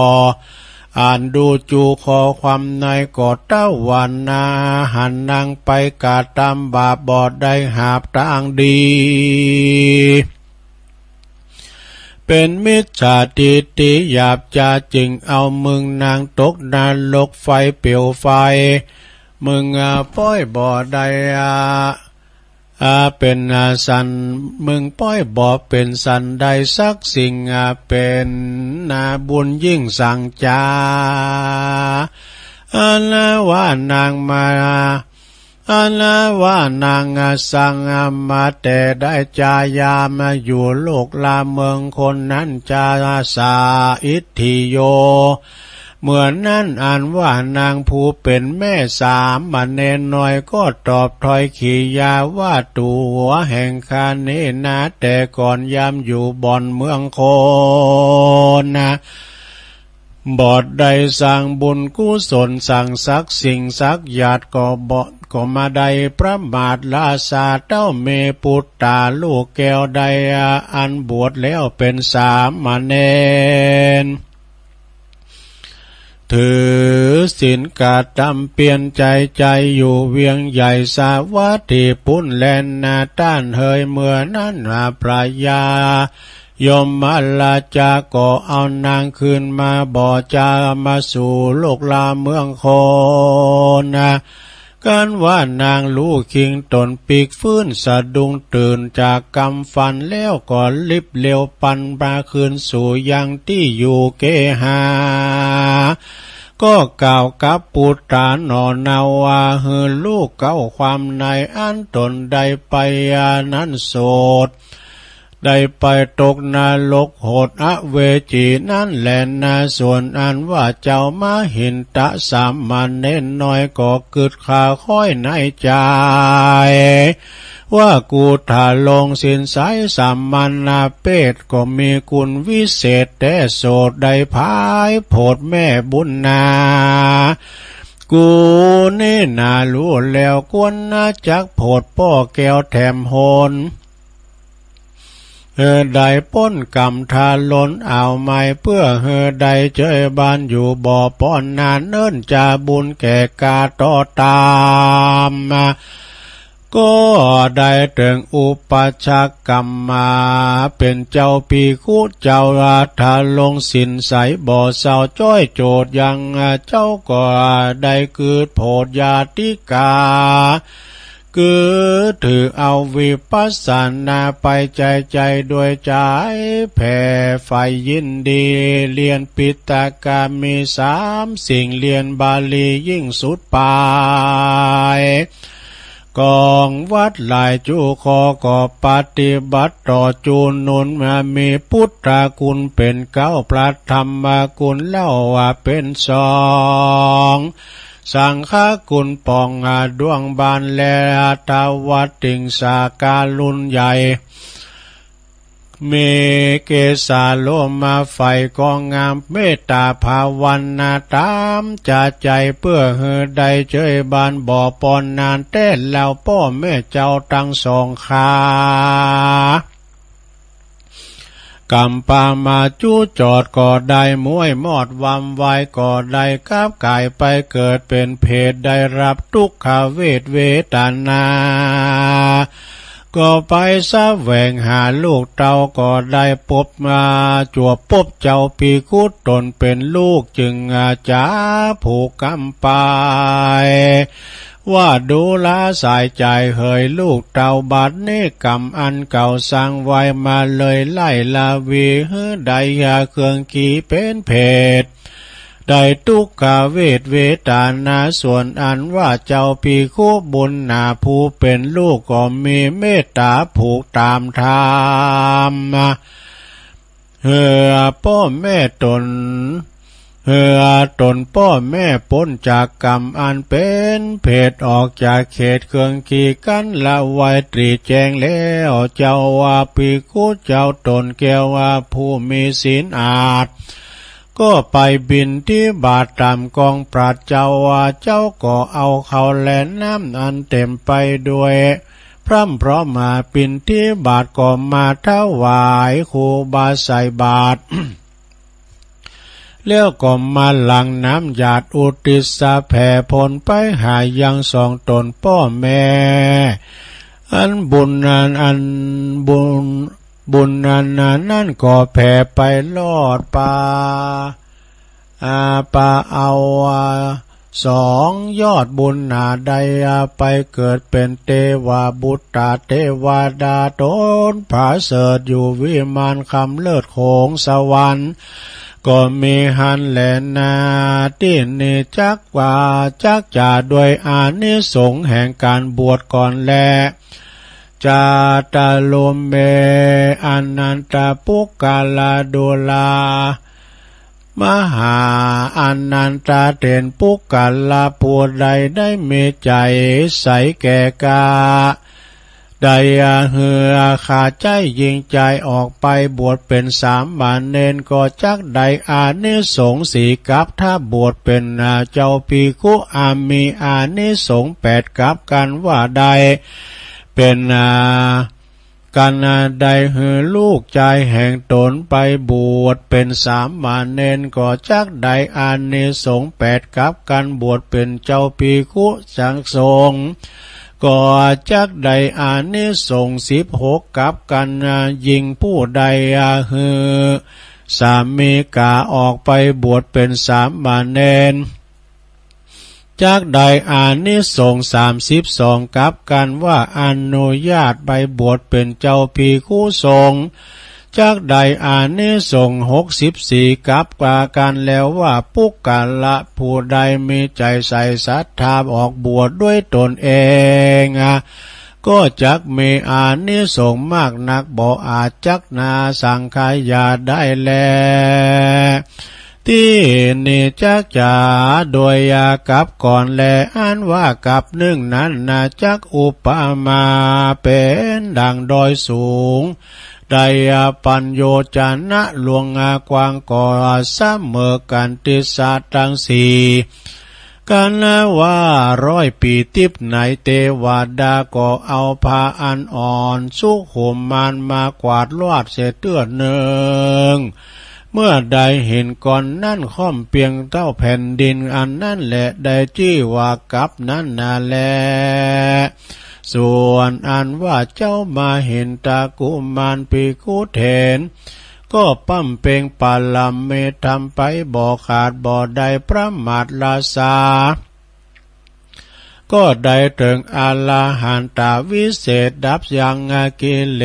อ่านดูจูคอความในกอดเต้าวันนาหันนางไปกาตามบาปบอดได้หาบทางดีเป็นมิจฉาทิฏฐิหยาบจ้าจึงเอามึงนางตกนรกไฟเปลวไฟมึงป้อยบ่อใดเป็นสันมึงป้อยบ่เป็นสันใดสักสิ่งเป็นบุญยิ่งสั่งจาว่านางมาว่านางสั่งมาแต่ได้จายามาอยู่โลกลาเมืองคนนั้นจาสาอิทธิโยเมื่อนั้นอ่านว่านางผู้เป็นแม่3มาเนน้อยก็ตอบถอยขียาว่าตัวแห่งคาเนนาแต่ก่อนยามอยู่บ่อนเมืองโคนนะบอดใดสั่งบุญกุศลสั่งสักสิ่งสักญาติก็มาใดประมาทลาสาเต้าเมปุตตาลูกแก้วใดอันบวชแล้วเป็น3มาเนนถือศีลกาตำเปลี่ยนใจอยู่เวียงใหญ่สาวัตถีปุ่นแลนนาต้านเฮยเมื่อนั้นพระยายมมาลาจาก็เอานางคืนมาบ่จามาสู่โลกลาเมืองโคนกันว่านางลูกคิงตนปีกฟื้นสะดุ้งตื่นจากกำฟันแล้วก็ลิบเลี้ยวปันปาคืนสู่ยังที่อยู่เกหาก็กล่าวกับปุตตานอนาวาเฮือลูกเก้าความในอันตนใดไปนั้นโสดได้ไปตกนรกโหดอเวจีนั่นแหละนาส่วนอันว่าเจ้ามาหินตะสามมาเน้นน้อยก็กึดขาค่อยในใจว่ากูถ้าลงสินสายสามมันนาเป็ดก็มีคุณวิเศษแต่โสดได้พายโพดแม่บุญนากูนี่นารู้แล้วกวนนาจักโพดพ่อแก้วแถมโหนได้ป้นกำทาล้นเอาไม้เพื่อใดเจอบ้านอยู่บ่อป้อนนานเนิ่นจะบุญแก่กาต่อตามก็ได้ถึงอุปชักกรรมมาเป็นเจ้าปีคุเจ้าราธาลงสินใสบ่อเศร้าจ้อยโจดยังเจ้าก็ได้เกิดโพดญาติกา คือถือเอาวิปัสสนาไปใจด้วยใจแผ่ไฟยินดีเรียนปิตกามีสิ่งเรียนบาลียิ่งสุดปายกองวัดหลายจูคอก็ปฏิบัติต่อจูนุนมามีพุทธคุณเป็นเก้าพระธรรมคุณเล่าว่าเป็นสองสังฆคุณปองดวงบานและตาวัดติงสาการลุนใหญ่เมเกสาโลมาไฟกองงามเมตตาภาวันนาตามจะใจเพื่อเฮือใดเจยบานบ่อปอนนานเต้นแล้วพ่อแม่เจ้าตั้งสองขากำปามาจู้จอดก่อได้มวยมอดวำไว้ก่อได้กาบกายไปเกิดเป็นเพศได้รับทุกขเวทนาก็ไปแสวงหาลูกเต้าก็ได้พบมาจวบพบเจ้าปีคุดตนเป็นลูกจึงอาจาผูกกำไปว่าดูลาสายใจเหยลูกเต่าบัดนี้กรรมอันเก่าสร้างไว้มาเลยไล่ลาวีเฮือใดยาเครื่องกี่เป็นเพศได้ทุกขเวทนาส่วนอันว่าเจ้าปีคุบุญนาผู้เป็นลูกก็มีเมตตาผูกตามธรรมเฮือพ่อแม่ตนพ่อแม่พ้นจากกรรมอันเป็นเพศออกจากเขตเครื่องขีกันละไว้ตรีแจงแล้วเจ้าว่าปีคุเจ้าตนแก้วว่าผู้มีศีลอาจก็ไปบินที่บาทตามกองปราดเจ้าว่าเจ้าก็เอาเขาแล่น้ำอันเต็มไปด้วยพร่ำเพราะมาปินที่บาทก็มาถวายครูบาใส่บาท แล้วก็มาหลังน้ำหยาดอุติสแผ่ผลไปหายังสองตนพ่อแม่อันบุญนั่นก็แผ่ไปลอดป่าเอาสองยอดบุญนาใดไปเกิดเป็นเทวบุตรเทวดาตนผาเสดอยู่วิมานคำเลิศโขงสวรรค์ก็มีหันแลนาที่นิจักว่าจักจ่าด้วยอานิสงส์แห่งการบวชก่อนแลจาตาลมเมอนันตปุกกาลาดุลามหาอนันตเถรปุกกาลาผู้ใดได้มีใจใสแก่กาได้เหือขาดใจยิงใจออกไปบวชเป็นสามเณรก็จักได้อานิสงส์สี่กับถ้าบวชเป็นเจ้าภิกขุมีอานิสงส์8กับกันว่าใดเป็นกันใดเหือลูกใจแห่งตนไปบวชเป็นสามเณรก็จักได้อานิสงส์8กับกันบวชเป็นเจ้าภิกขุสังสงฆ์ก็จักได้อานิสงส์16กับกันยิงผู้ใดฮือสามีกาออกไปบวชเป็นสามเณรจักได้อานิสงส์32กับกันว่าอนุญาตไปบวชเป็นเจ้าภิกขุสงฆ์จักได้อานิสงส์64กับกว่ากันแล้วว่าปุกกาละผู้ใดมีใจใส่ศรัทธาออกบวชด้วยตนเองก็จักมีอานิสงส์มากนักบ่อาจจักนาสังขายาได้แลที่นี่จักจ่าโดยกับก่อนแลอันว่ากับหนึ่งนั้นจักอุปมาเป็นดังดอยสูงได้ปัญโยจนะหลวงกวางก่อเสมอกันติสาตังสีกันว่า100 ปีติบไหนเทวดาก็เอาผ้าอันอ่อนสุขุมมานมากวาดลวดเสเตือนหนึ่งเมื่อใดเห็นก่อนนั่นค่อมเพียงเท่าแผ่นดินอันนั่นแหละได้จี้ว่ากับนั่นนาแลส่วนอันว่าเจ้ามาเห็นตากุมารภิกขุเถรก็ปั้มเปงปาลัมเมทำไปบ่ขาดบ่ได้ประมาทลาสา ก็ได้ถึงอรหันตวิเศษดับยังกิเล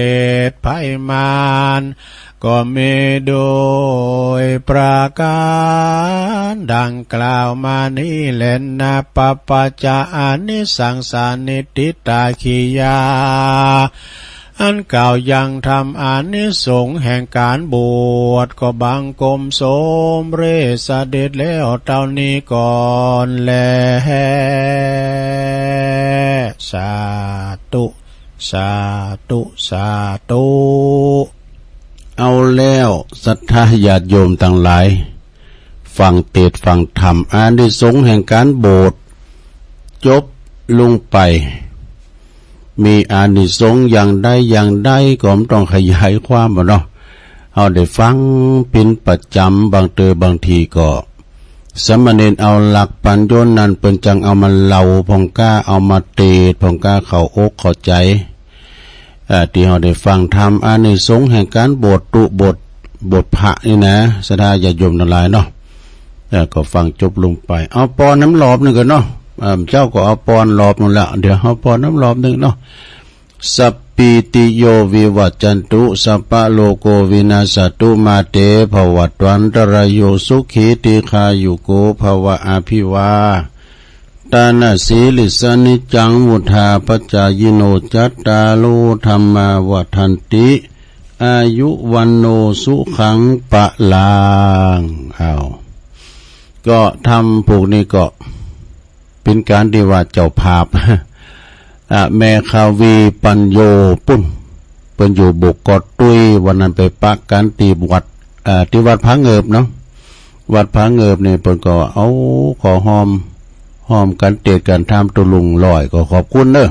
สภัยมารก็มีโดยประการดังกล่าวมานี้แหละนะปปัจจานิสังสานิติตาคิยาอันกล่าวยังทำอานิสงส์แห่งการบวชก็บังกมสมเรศเด็จแล้วเท่านี้ก่อนแลสาธุสาธุสาธุเอาแล้วศรัทธาญาติโยมทั้งหลายฟังเทศน์ฟังธรรมอานิสงส์แห่งการบวชจบลงไปมีอานิสงส์อย่างใดก็ไม่ต้องขยายความบ่เนาะเอาได้ฟังเป็นประจำบางทีก็สมณเณรเอาหลักปัญญนนั้นเป็นจังเอามาเล่าพองกล้าเอามาเทศน์พองกล้าเข้าอกเข้าใจที่เราได้ฟังธรรมอานิสงส์แห่งการบวชบทพระนี่นะศรัทธาญาติโยมทั้งหลายเนาะก็ฟังจบลงไปเอาปอนน้ำหลอบนึงกันเนาะเจ้าก็เอาปอนหลอบนึงละเดี๋ยวเอาปอนน้ำหลอบนึงเนาะสัพพิติโยวิวัจจันตุสัพพะโลโกวินาศตุมาเตภวัตวันตรายโยสุขีติขายุโกภวะอาภิวาตานาสีลิสนิจังวุธาปัจจายโนจัตตาโลธรรมาวัฏันติอายุวันโนสุขังปะลางเอาก็ทำพวกนี้ก็เป็นการที่ว่าเจ้าภาพแม่คาวีปัญโยปุ้นเป็นอยู่บุกกอดตุ้ยวันนั้นไปปักกันตีวัดที่วัดพระเงิบเนาะวัดพระเงิบเนี่ยเพิ่นก็เอาขอหอมกันเตะกันทำตุลุงลอยก็ขอบคุณเด้อ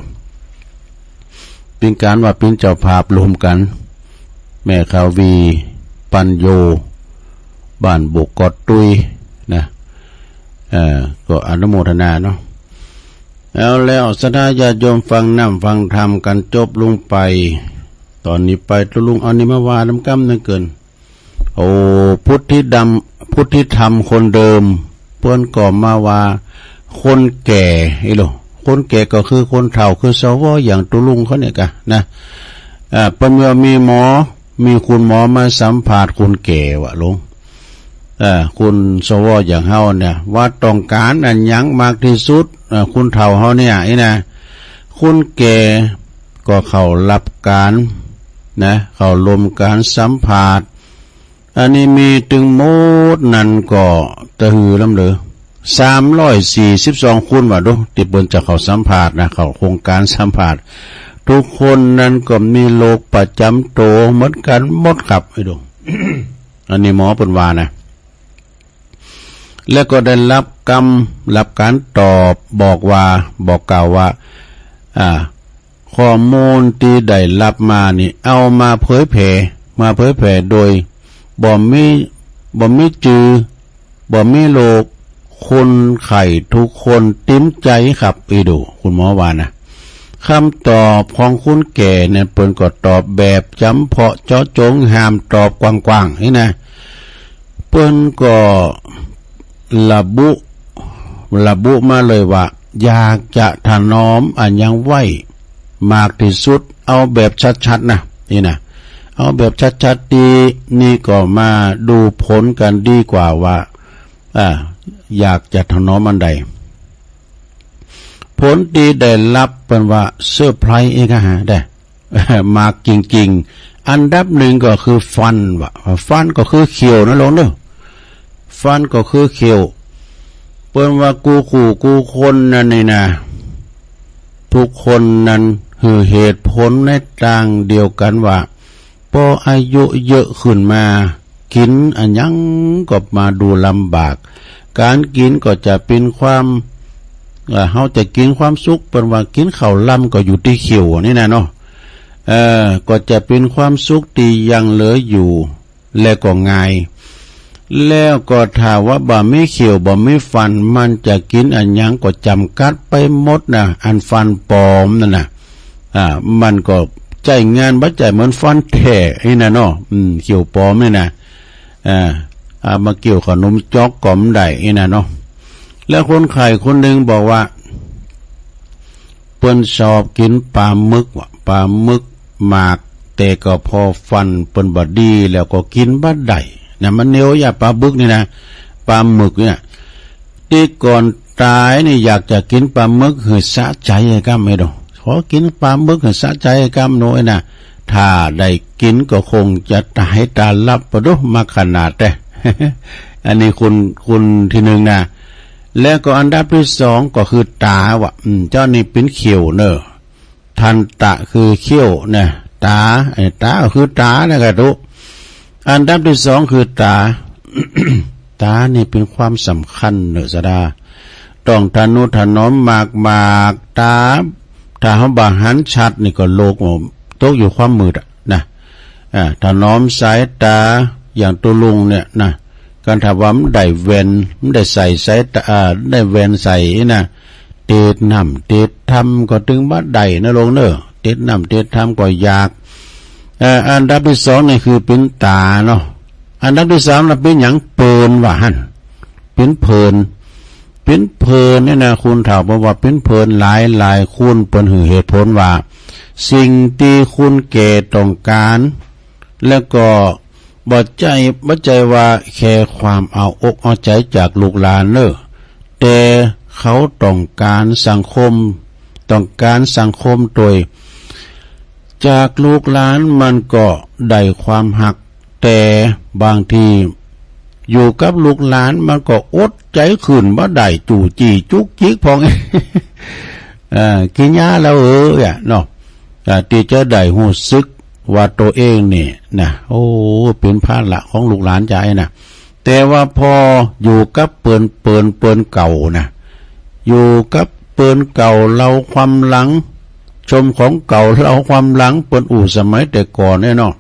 เป็นการว่าเป็นเจ้าภาพรวมกันแม่คาวีปัญโยบ้านบุกกอดตุ้ยนะก็อนุโมทนาเนาะแล้วศรัทธาญาติโยมฟังน้ำฟังธรรมกันจบลงไปตอนนี้ไปตุลุงเอานิมาวาน้ำกำนึงเกินโอ้พุทธิธรรมคนเดิมเพื่อนก่อมาว่าคนแก่ไอ้โลคนแก่ก็คือคนเฒ่าคือสวอย่างตุลุงเขาเนี่ยกะนะเป็นเมื่อมีคุณหมอมาสัมภาษณ์คนแก่วะลุงคุณสวอย่างเฮาเนี่ยว่าต้องการอันยังมากที่สุดคุณเฒ่าเฮาเนี่ยไอ้นะคุณแก่ก็เข้ารับการนะเข้าลมการสัมภาษณ์อันนี้มีถึงโมดนั่นก็ตะหือลำเหลือ342คนว่าดูที่เปิ้นจะเข้าสัมภาษณ์นะเข้าโครงการสัมภาษณ์ทุกคนนั้นก็มีโรคประจำตัวเหมือนกันหมดครับไอ้ดู อันนี้หมอเปิ้นว่านะแล้วก็ได้รับการตอบบอกกล่าวว่าข้อมูลที่ได้รับมานี่เอามาเผยแผ่โดยบ่มีจือบ่มีโรคคนไข้ทุกคนติ้มใจครับอีดูคุณหมอว่านะคำตอบของคุณแก่เนี่ยเปิ้นก็ตอบแบบจำเพาะเจาะจงห้ามตอบกว้างๆนี่นะเปิ้นก็ระบุมาเลยว่าอยากจะถนอมอันยังไหวมากที่สุดเอาแบบชัดๆนะนี่นะเอาแบบชัดๆดีนี่ก็มาดูผลกันดีกว่าว่าอยากจะถนอมอันใดผลดีได้รับเป็นว่าเซอร์ไพรส์เองฮะได้มากจริงๆอันดับหนึ่งก็คือฟันก็คือเขียวนะลงเด้อฟันก็คือเขียวเปิ้นว่ากูคนนั่นนี่นะทุกคนนั้นคือเหตุผลในต่างเดียวกันว่าพออายุเยอะขึ้นมากินอันยังก็มาดูลำบากการกินก็จะเป็นความเฮาจะกินความสุขเปิ้นว่ากินข้าวลำก็อยู่ที่เขียวนี่นะเนาะก็จะเป็นความสุขที่ยังเหลืออยู่และก็ง่ายแล้วก็ถ้าว่าบ่มีเขียวบ่มีฟันมันจะกินอันยังก็จำกัดไปหมดนะอันฟันปลอมนั่นน่ะมันก็ใจงานบ่ใจเหมือนฟันแท้นี่นะเนาะเขียวปลอมนี่นะมาเกี่ยวขนมจ๊อกก็ไม่ได้นี่นะเนาะแล้วคนไข้คนหนึ่งบอกว่า ปิ้นชอบกินปลาหมึกว่ะปลาหมึกหมากแต่ก็พอฟันเปิ้นบ่ดีแล้วก็กินบ่ได้นะมันเหนียวอย่าปลาบึกนี่นะปลาหมึกเนี่ยที่ก่อนตายนี่อยากจะกินปลาหมึกคือสะใจไอ้กำไม่ดอกขอกินปลาหมึกคือสะใจไอ้กำโน้ยนะถ้าได้กินก็คงจะตายตาลับปะดุมาขนาดแต่ อันนี้คุณที่หนึ่งนะแล้วก็อันดับที่สองก็คือตาวะเจ้านี่เป็นเขียวเนอะทันตะคือเขี้ยวเนี่ยตาไอ้ตาก็คือตานะครับทุกอันดับที่สองคือตา ตานี่เป็นความสำคัญเนอะสดาต้องทนุถนอมมากตาถ้าเขาบาหันชัดนี่ก็โลกตกอยู่ความมืดนะถนอมสายตาอย่างตัวลุงเนี่ยนะการถามมันได้เวนมันได้ใส่สายตาได้เวนใส่นะเตดน้ำเตดทำก็ถึงบ้าได้นะลงเนอะเตดน้ำเตดทำก็อยากอันดับที่สองนี่คือเป็นตาเนาะอันดับที่สามเราเป็นอย่างเปินว่าหันเป็นเพลินเนี่ยนะคุณถามว่าเป็นเพลินหลายคุณเป็นเหตุผลว่าสิ่งที่คุณเกตต้องการแล้วก็บ่ใจว่าแค่ความเอาอกเอาใจจากลูกหลานเนอะแต่เขาต้องการสังคมโดยจากลูกหลานมันก็ได้ความหักแต่บางทีอยู่กับลูกหลานมันก็อดใจขืนบ่ได้จู่จี้จุกจิกพอง กินยาแล้วเนาะที่จะได้หูซึกว่าตัวเองนี่นะโอ้เป็นภาระของลูกหลานใจนะแต่ว่าพออยู่กับเปินเก่านะอยู่กับเปินเก่าเราความหลังชมของเก่าเราความหลังเปินสมัยแต่ก่อนเนี่ยเนาะ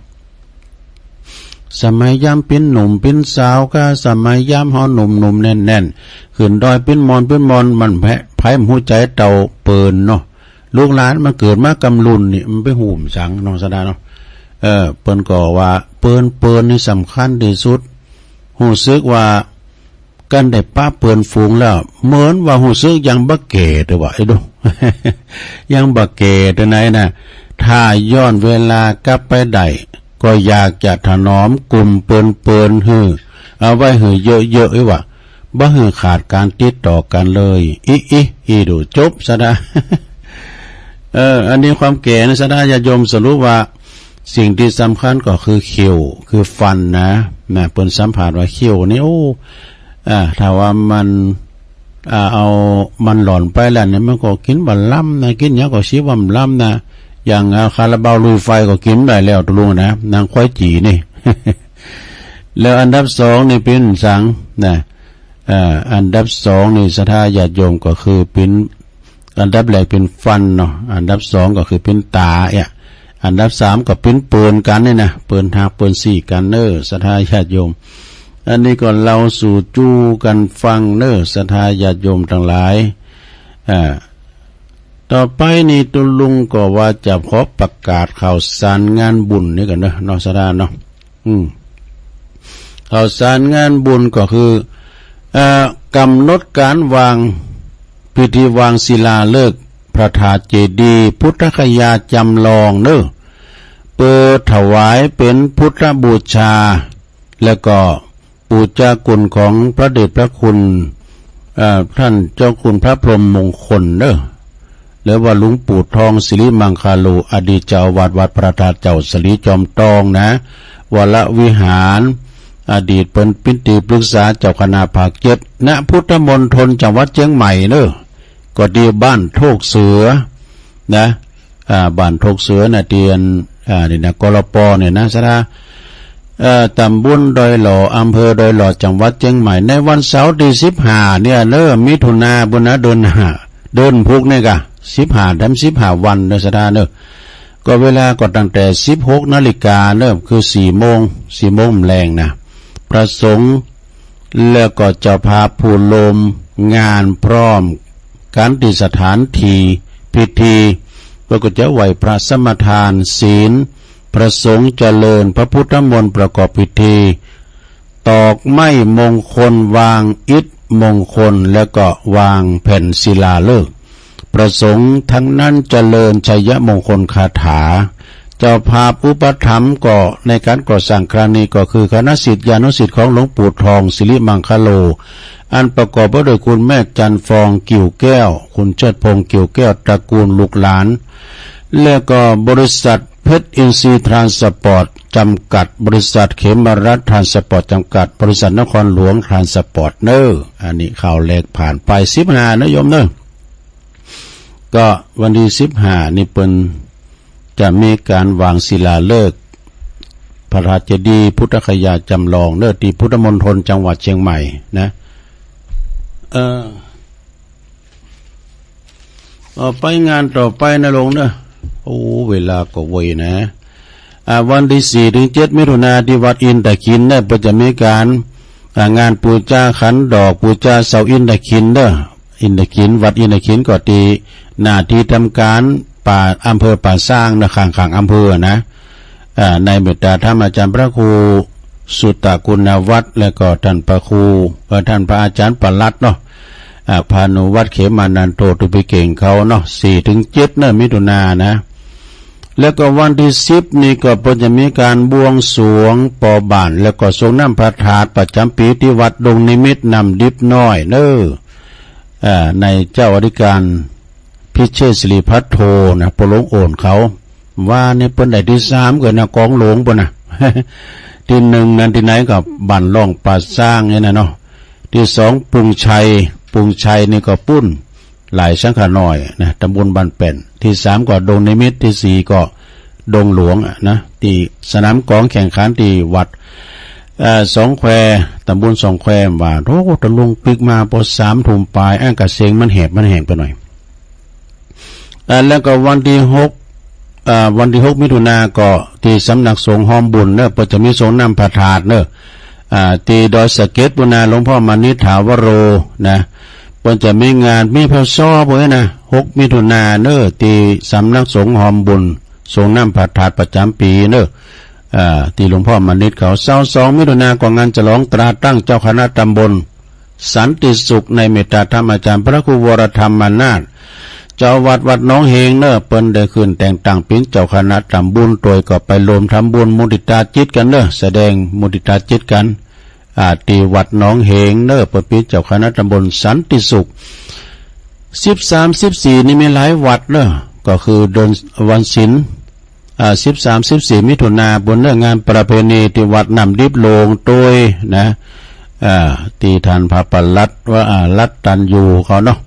สมัยยามเป็นหนุ่มเป็นสาวก็สมัยยามเฮาหนุ่มแน่นขึ้นดอยเป็นมอนมันไผหูใจเต่าเปินเนาะลูกหลานมันเกิดมากำลุนนี่มันไปหุ่มสังน้องสดาเนาะเปิ้นก็ว่าเปิ้นนี่สำคัญที่สุดหูซึกว่ากันได้ป้าเปิ้นฝูงแล้วเหมือนว่าหูซึกยังบ่เกตว่าไอ้ดู ยังบ่เกตไหนนะถ้าย้อนเวลากลับไปได้ก็อยากจะถนอมกลุ่มเปิ้นหือเอาไว้หือเยอะๆไว้ว่าบ่หือขาดการติดต่อกันเลยอีดูจบซะนะ อันนี้ความแก่นะสดาญาโยมสรุปว่าสิ่งที่สำคัญก็คือเขี้ยวคือฟันนะเปิ้นสัมผัสว่าเขี้ยวนี่โอ้ถ้าว่ามันเอามันหล่อนไปแล้วเนี่ยมันก็กินบ่ล้ำนะกินหยังก็สิว่าล้ำนะอย่างคาราบาวลุยไฟก็กินได้แล้วตะลุงนะนางควายจีนี่ แล้วอันดับสองนี่เป็นสังนะอันดับสองนี่ศรัทธาญาติโยมก็คือเป็นอันดับแรกเป็นฟันเนาะอันดับสองก็คือเป็นตาอันดับสามก็เป็นเปินกันนี่นะเปินทางเปินสี่กันเนอศรัทธาญาติโยมอันนี้ก็เราสู่จู้กันฟังเนอศรัทธาญาติโยมทั้งหลายต่อไปนี่ตุลุงก็ว่าจะขอประกาศข่าวสารงานบุญนี่กันเนาะศรัทธาเนาะข่าวสารงานบุญก็คือกำหนดการวางพิธีวางศิลาฤกษ์พระธาตุเจดีย์พุทธคยาจำลองเนอะเปิดถวายเป็นพุทธบูชาแล้วก็บูชาคุณของพระเดชพระคุณท่านเจ้าคุณพระพรหมมงคลเนอะแล้วว่าหลวงปู่ทองศิริมังคาโลอดีตเจ้าวัดพระธาตุเจ้าศรีจอมทองนะวรวิหารอดีตเป็นปิติปรึกษาเจ้าคณะภาค7ณพุทธมณฑลจังหวัดเชียงใหม่เนอะก็ดีบ้านโทกเสือนะบ้านโทกเสือนะเตียนนี่นะกลปเนี่ยนะสระตำบลดอยหล่ออำเภอดอยหล่อจังหวัดเชียงใหม่ในวันเสาร์ที่15เนี่ยเนอะมิถุนาบุญนะเดินพุกเนี่ยกะ15 วันเนอะสระเนอะก็เวลาก็ตั้งแต่16 นาฬิกาเนอะคือ4 โมงแรงนะประสงค์แล้วก็เจ้าภาพผู้ลมงานพร้อมการที่สถานที่พิธีก็จะไหวพระสมทานศีลประสงค์เจริญพระพุทธมนต์ประกอบพิธีตอกไม้มงคลวางอิฐมงคลแล้วก็วางแผ่นศิลาฤกษ์ ประสงค์ทั้งนั้นเจริญชัยมงคลคาถาเจ้าภาพอุปถัมภ์ก็ในการก่อสร้างครั้งนี้ก็คือคณะศิษยานุศิษย์ของหลวงปู่ทองสิริมังคโลอันประกอบไปด้วยคุณแม่จันฟองกิ่วแก้วคุณเชิดพงษ์กิ่วแก้วตระกูลลูกหลานแล้วก็บริษัทเพชรอินทรีย์ทรานสปอร์ตจำกัดบริษัทเขมรัฐทรานสปอร์ตจำกัดบริษัทนครหลวงทรานสปอร์ตเนอร์อันนี้ข่าวแรกผ่านไป15นะโยมเนอะก็วันที่15นี่เป็นจะมีการวางศิลาฤกษ์พระราชเจดีย์พุทธคยาจำลองเนอที่พุทธมณฑลจังหวัดเชียงใหม่นะไปงานต่อไปนะลงเนอะโอ้เวลาก็ไวนะวันที่4 ถึง 7มิถุนายนที่วัดอินทขินได้ประจะมีการงานปูชาขันดอกปูชาเสาอินทขินเด้ออินทขินวัดอินทขินก็ตีหน้าที่ทำการป่าอำเภอป่าสร้างนะข้างอำเภอนะในเมตตาธรรมอาจารย์พระครูสุตตคุณวัฒน์และก็ท่านพระครูท่านพระอาจารย์ปลัดเนาะพานุวัฒน์เขมานันโตตุปิเก่งเขาเนาะ4 ถึง 7เนี่ยมิถุนายนนะแล้วก็วันที่10นี่ก็จะมีการบวงสรวงปอบ้านแล้วก็ทรงน้ำพระธาตุประจำปีที่วัดดงนิมิตรนำดิบน้อยเน้อในเจ้าอธิการพิเชษสิริพัฒโทนะปลงโอนเขาว่านี่เป็นได้ที่3ก็นะกองหลวงปะนะที่1นั้นที่ไหนกับบ้านล่องป่าสร้างเนี่ยนะเนาะที่2ปรุงชัยนี่ก็ปุ้นหลายสังขะน้อยนะตำบลบ้านเป็นที่3ก็ดงนิมิตรที่4ก็ดงหลวงนะที่สนามกองแข่งขันที่วัดสองแควตำบลสองแควว่าโอ้ตะลุงปิกมาพอ3 ทุ่มปลายอ้างกะเสียงมันแหบมันแห้งไปหน่อยแล้วก็วันที่6มิถุนายนก็ที่สำนักสงฆ์หอมบุญเนอะจะมีสงฆ์นำพระธาตุเนอะที่ดอยสะเก็ดบุญนาหลวงพ่อมานิถาวโรนะจะมีงานมีพระซ้อพวกนี้นะ6 มิถุนายนเนอะที่สำนักสงฆ์หอมบุญสงฆ์นำพระธาตุประจำปีเนอะที่หลวงพ่อมานิถเขา22 มิถุนายนก็งานฉลองตราตั้งเจ้าคณะตำบลสันติสุขในเมตตาธรรมอาจารย์พระครูวรธรรมมานาถเจ้าวัดน้องเฮงเนอะเปิ้นได้ขึ้นแต่งตั้งเป็นเจ้าคณะทำบุญโดยก็ไปรวมทำบุญมุทิตาจิตกันเนอะแสดงมุทิตาจิตกันที่วัดน้องเฮงเนอะเปิ้นเป็นเจ้าคณะตำบลสันติสุข13 14นี่มีหลายวัดเนอะก็คือเดือนวันศิล13 14มิถุนายนบนเรื่องงานประเพณีที่วัดนำดิบโลงโดยนะที่ท่านพระปลัดว่ารัตตันอยู่เขาเนาะ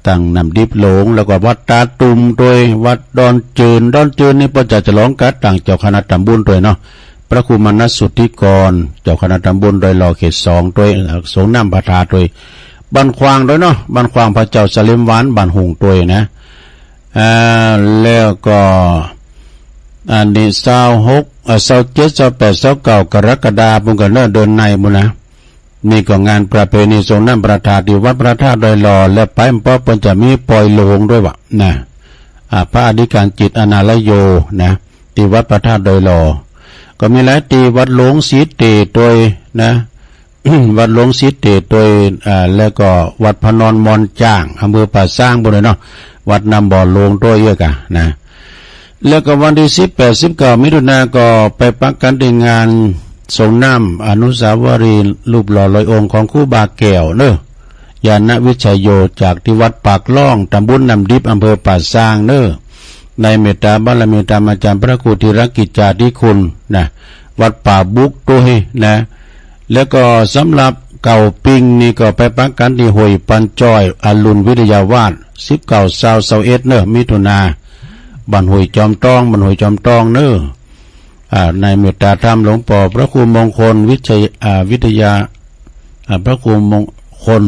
ตั้งนำดิบหลงแล้วก็วัดตาตุมโดยวัดดอนจืนนี่ประจะฉลองกัดต่างเจ้าคณะตำบลโดยเนาะพระครูมนัสสุทธิกรเจ้าคณะตำบลโดยรอเขต2โดยสงฆ์น้ำพระธาตุโดยบ้านควางโดยเนาะบ้านควางพระเจ้าสลิมหวานบ้านหงโดยนะแล้วก็อันนี้26 27 28 29กรกฎาคมกันเนอะเดินในบุญนะนี่ก็งานประเพณีทรงน้ำพระธาตุที่วัดพระธาตุดอยหล่อและไปเพราะจะมีปล่อยโลงด้วยวะนะพระอธิการจิตอนาลโยนะที่วัดพระธาตุดอยหล่อก็มีหลายที่วัดหลวงศรีเตโดยนะ วัดหลวงศรีเตโดยแล้วก็วัดพนอนมอนจ้างอำเภอป่าสร้างบนเลยเนาะวัดนำบ่อโลงโดยเยอะกันนะแล้วก็วันที่18 19มิถุนายนก็ไปปักกันในงานทรงน้ำอนุสาวรีย์รูปหล่อลอยองค์ของครูบาแก้วเนอะยานวิชัยโยจากที่วัดปากล่องตำบลนำดิบอำเภอป่าสร้างเนอะในเมตตาบารมีตามอาจารย์พระครูธีรกิจจาธิคุณนะวัดป่าบุกด้วยนะแล้วก็สำหรับเก่าปิงนี่ก็ไปปักกันที่ห้วยปันจ้อยอรุณวิทยาวาส19 21เนอะมิถุนาบ้านห้วยจอมตองเนอะในเมตตาธรรมหลวงพ่อพระครูมงคลวิทยาพระครูมงคล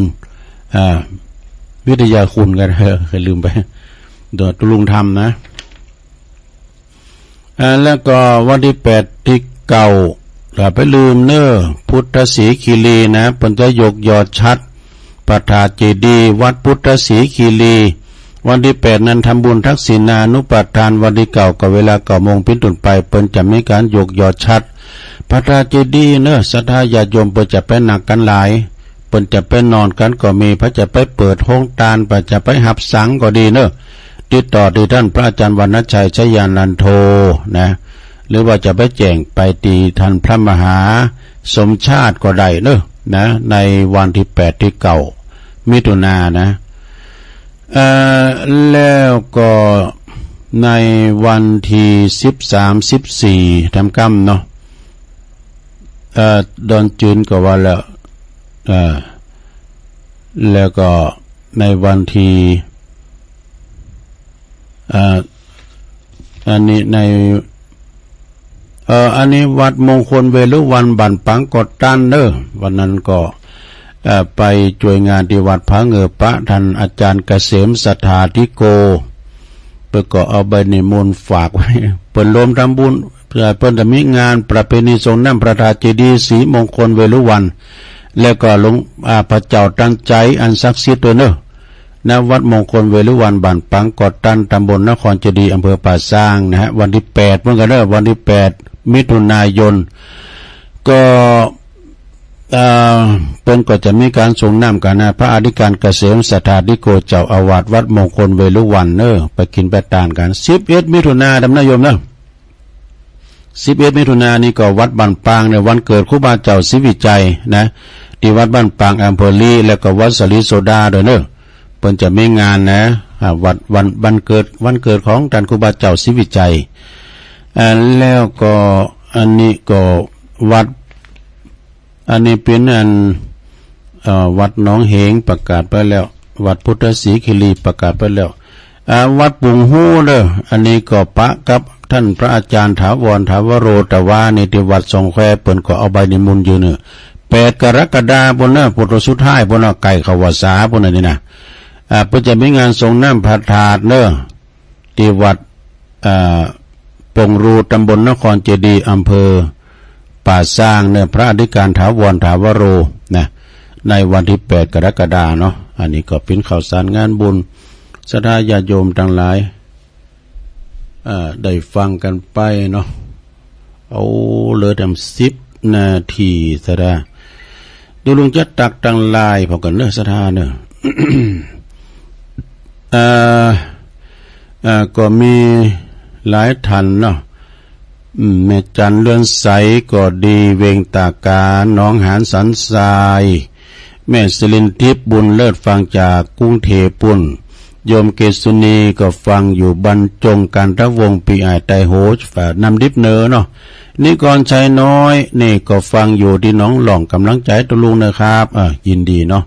วิทยาคุณกันเคยลืมไปเดี๋ยวตุลุงธรรมนะแล้วก็วันที่8ที่เก่าอย่าไปลืมเนอะพุทธศรีคีรีนะปัญจยกยอดชัดพระธาตุเจดีย์วัดพุทธศรีคีรีวันที่8นั้นทำบุญทักษิณานุปัฏฐานวันที่9ก็เวลา9 โมงเป็นต้นไปเปิ้นจะมีการยกยอดชัดพระธาตุเจดีย์เนอะศรัทธาญาติโยมเปิ้นจะไปหนักกันหลาย เปิ้นจะไปนอนกันก็มีพระจะไปเปิดห้องตาลพระจะไปหับสังก็ดีเนอะติดต่อที่ท่านพระอาจารย์วรรณชัยชยานันโทนะหรือว่าจะไปแจ้งไปตีท่านพระมหาสมชาติก็ได้เนอะนะในวันที่8ที่9มิถุนายนนะแล้วก็ในวันที่13-14ทำกรรมเนาะดอนจืนก็ว่าแล้วก็ในวันที่อันนี้ในอันนี้วัดมงคลเวลุวันบันปังกดตันเด้อวันนั้นก็ไปช่วยงานที่วัดพระเงือปะท่านอาจารย์เกษมสัทธาธิโกเพื่อก็เอาใบนิมนต์ฝากไว้เปิดรวมทำบุญเพื่อเปิ้นจะมีงานประเพณีทรงน้ำพระธาตุเจดีย์ศรีมงคลเวลุวันแล้วก็หลวงพระเจ้าตั้งใจอันศักดิ์สิทธิ์ด้วยเนอะณวัดมงคลเวลุวันบ้านปังกอดตันตำบลนครเจดีย์อำเภอป่าซางนะฮะวันที่8เหมือนกันเนอะวันที่8มิถุนายนก็เปิ้นก็จะมีการส่งน้ำกันนะพระอธิการเกษมสัทธาธิโกเจ้าอาวาสวัดมงคลเวลุวันเนอะไปกินไปทานกัน11มิถุนายนดำนายมเนอะ11มิถุนายนนี้ก็วัดบ้านปางในวันเกิดครูบาเจ้าศรีวิจัยนะที่วัดบ้านปางอำเภอลีแล้วก็วัดสลีโซดาด้วยเนอะเพิ่นจะมีงานนะวันเกิดของท่านครูบาเจ้าศรีวิจัยแล้วก็อันนี้ก็วัดอันนี้เป็นวัดหนองเหงประกาศไปแล้ววัดพุทธศรีคิรีประกาศไปแล้ววัดปุงหู้เด้ออันนี้ก็ปะกับท่านพระอาจารย์ถาวรถาวโรแต่ว่าในที่วัดสงแควเปิ้นก็เอาใบนิมนต์อยู่เนอะ8กรกฎาคมพุ่นน่ะพุทธสุดท้ายพุ่นน่ะไก่ขวสาพุ่นน่ะนี่นะเพิ่นจะมีงานส่งน้ำพระธาตุเนอะที่วัดปงรูตำบลนครเจดีย์อำเภอป่าซางเนี่ยพระอธิการถาวรถาวโรนะในวันที่8กรกฎาคมเนาะอันนี้ก็เป็นข่าวสารงานบุญศรัทธาญาติโยมทั้งหลายได้ฟังกันไปเนาะเอาเหลือ10 นาทีซะได้ดูลุงจะตักตังลายพอกันเนอะศรัทธาเนอะ ก็มีหลายท่านเนาะแม่จันเลื่อนใสก็ดีเวงตากาน้องหานสันทรายแม่สิรินทิพย์บุญเลิศฟังจากกรุงเทพปุ่นโยมเกษุณีก็ฟังอยู่บรรจงการทวงปีไอไตโหฝานำดิบเนอเนาะนี่ก่อนชัยน้อยนี่ก็ฟังอยู่ที่น้องหล่องกำลังใจตุลุงนะครับยินดีเนาะ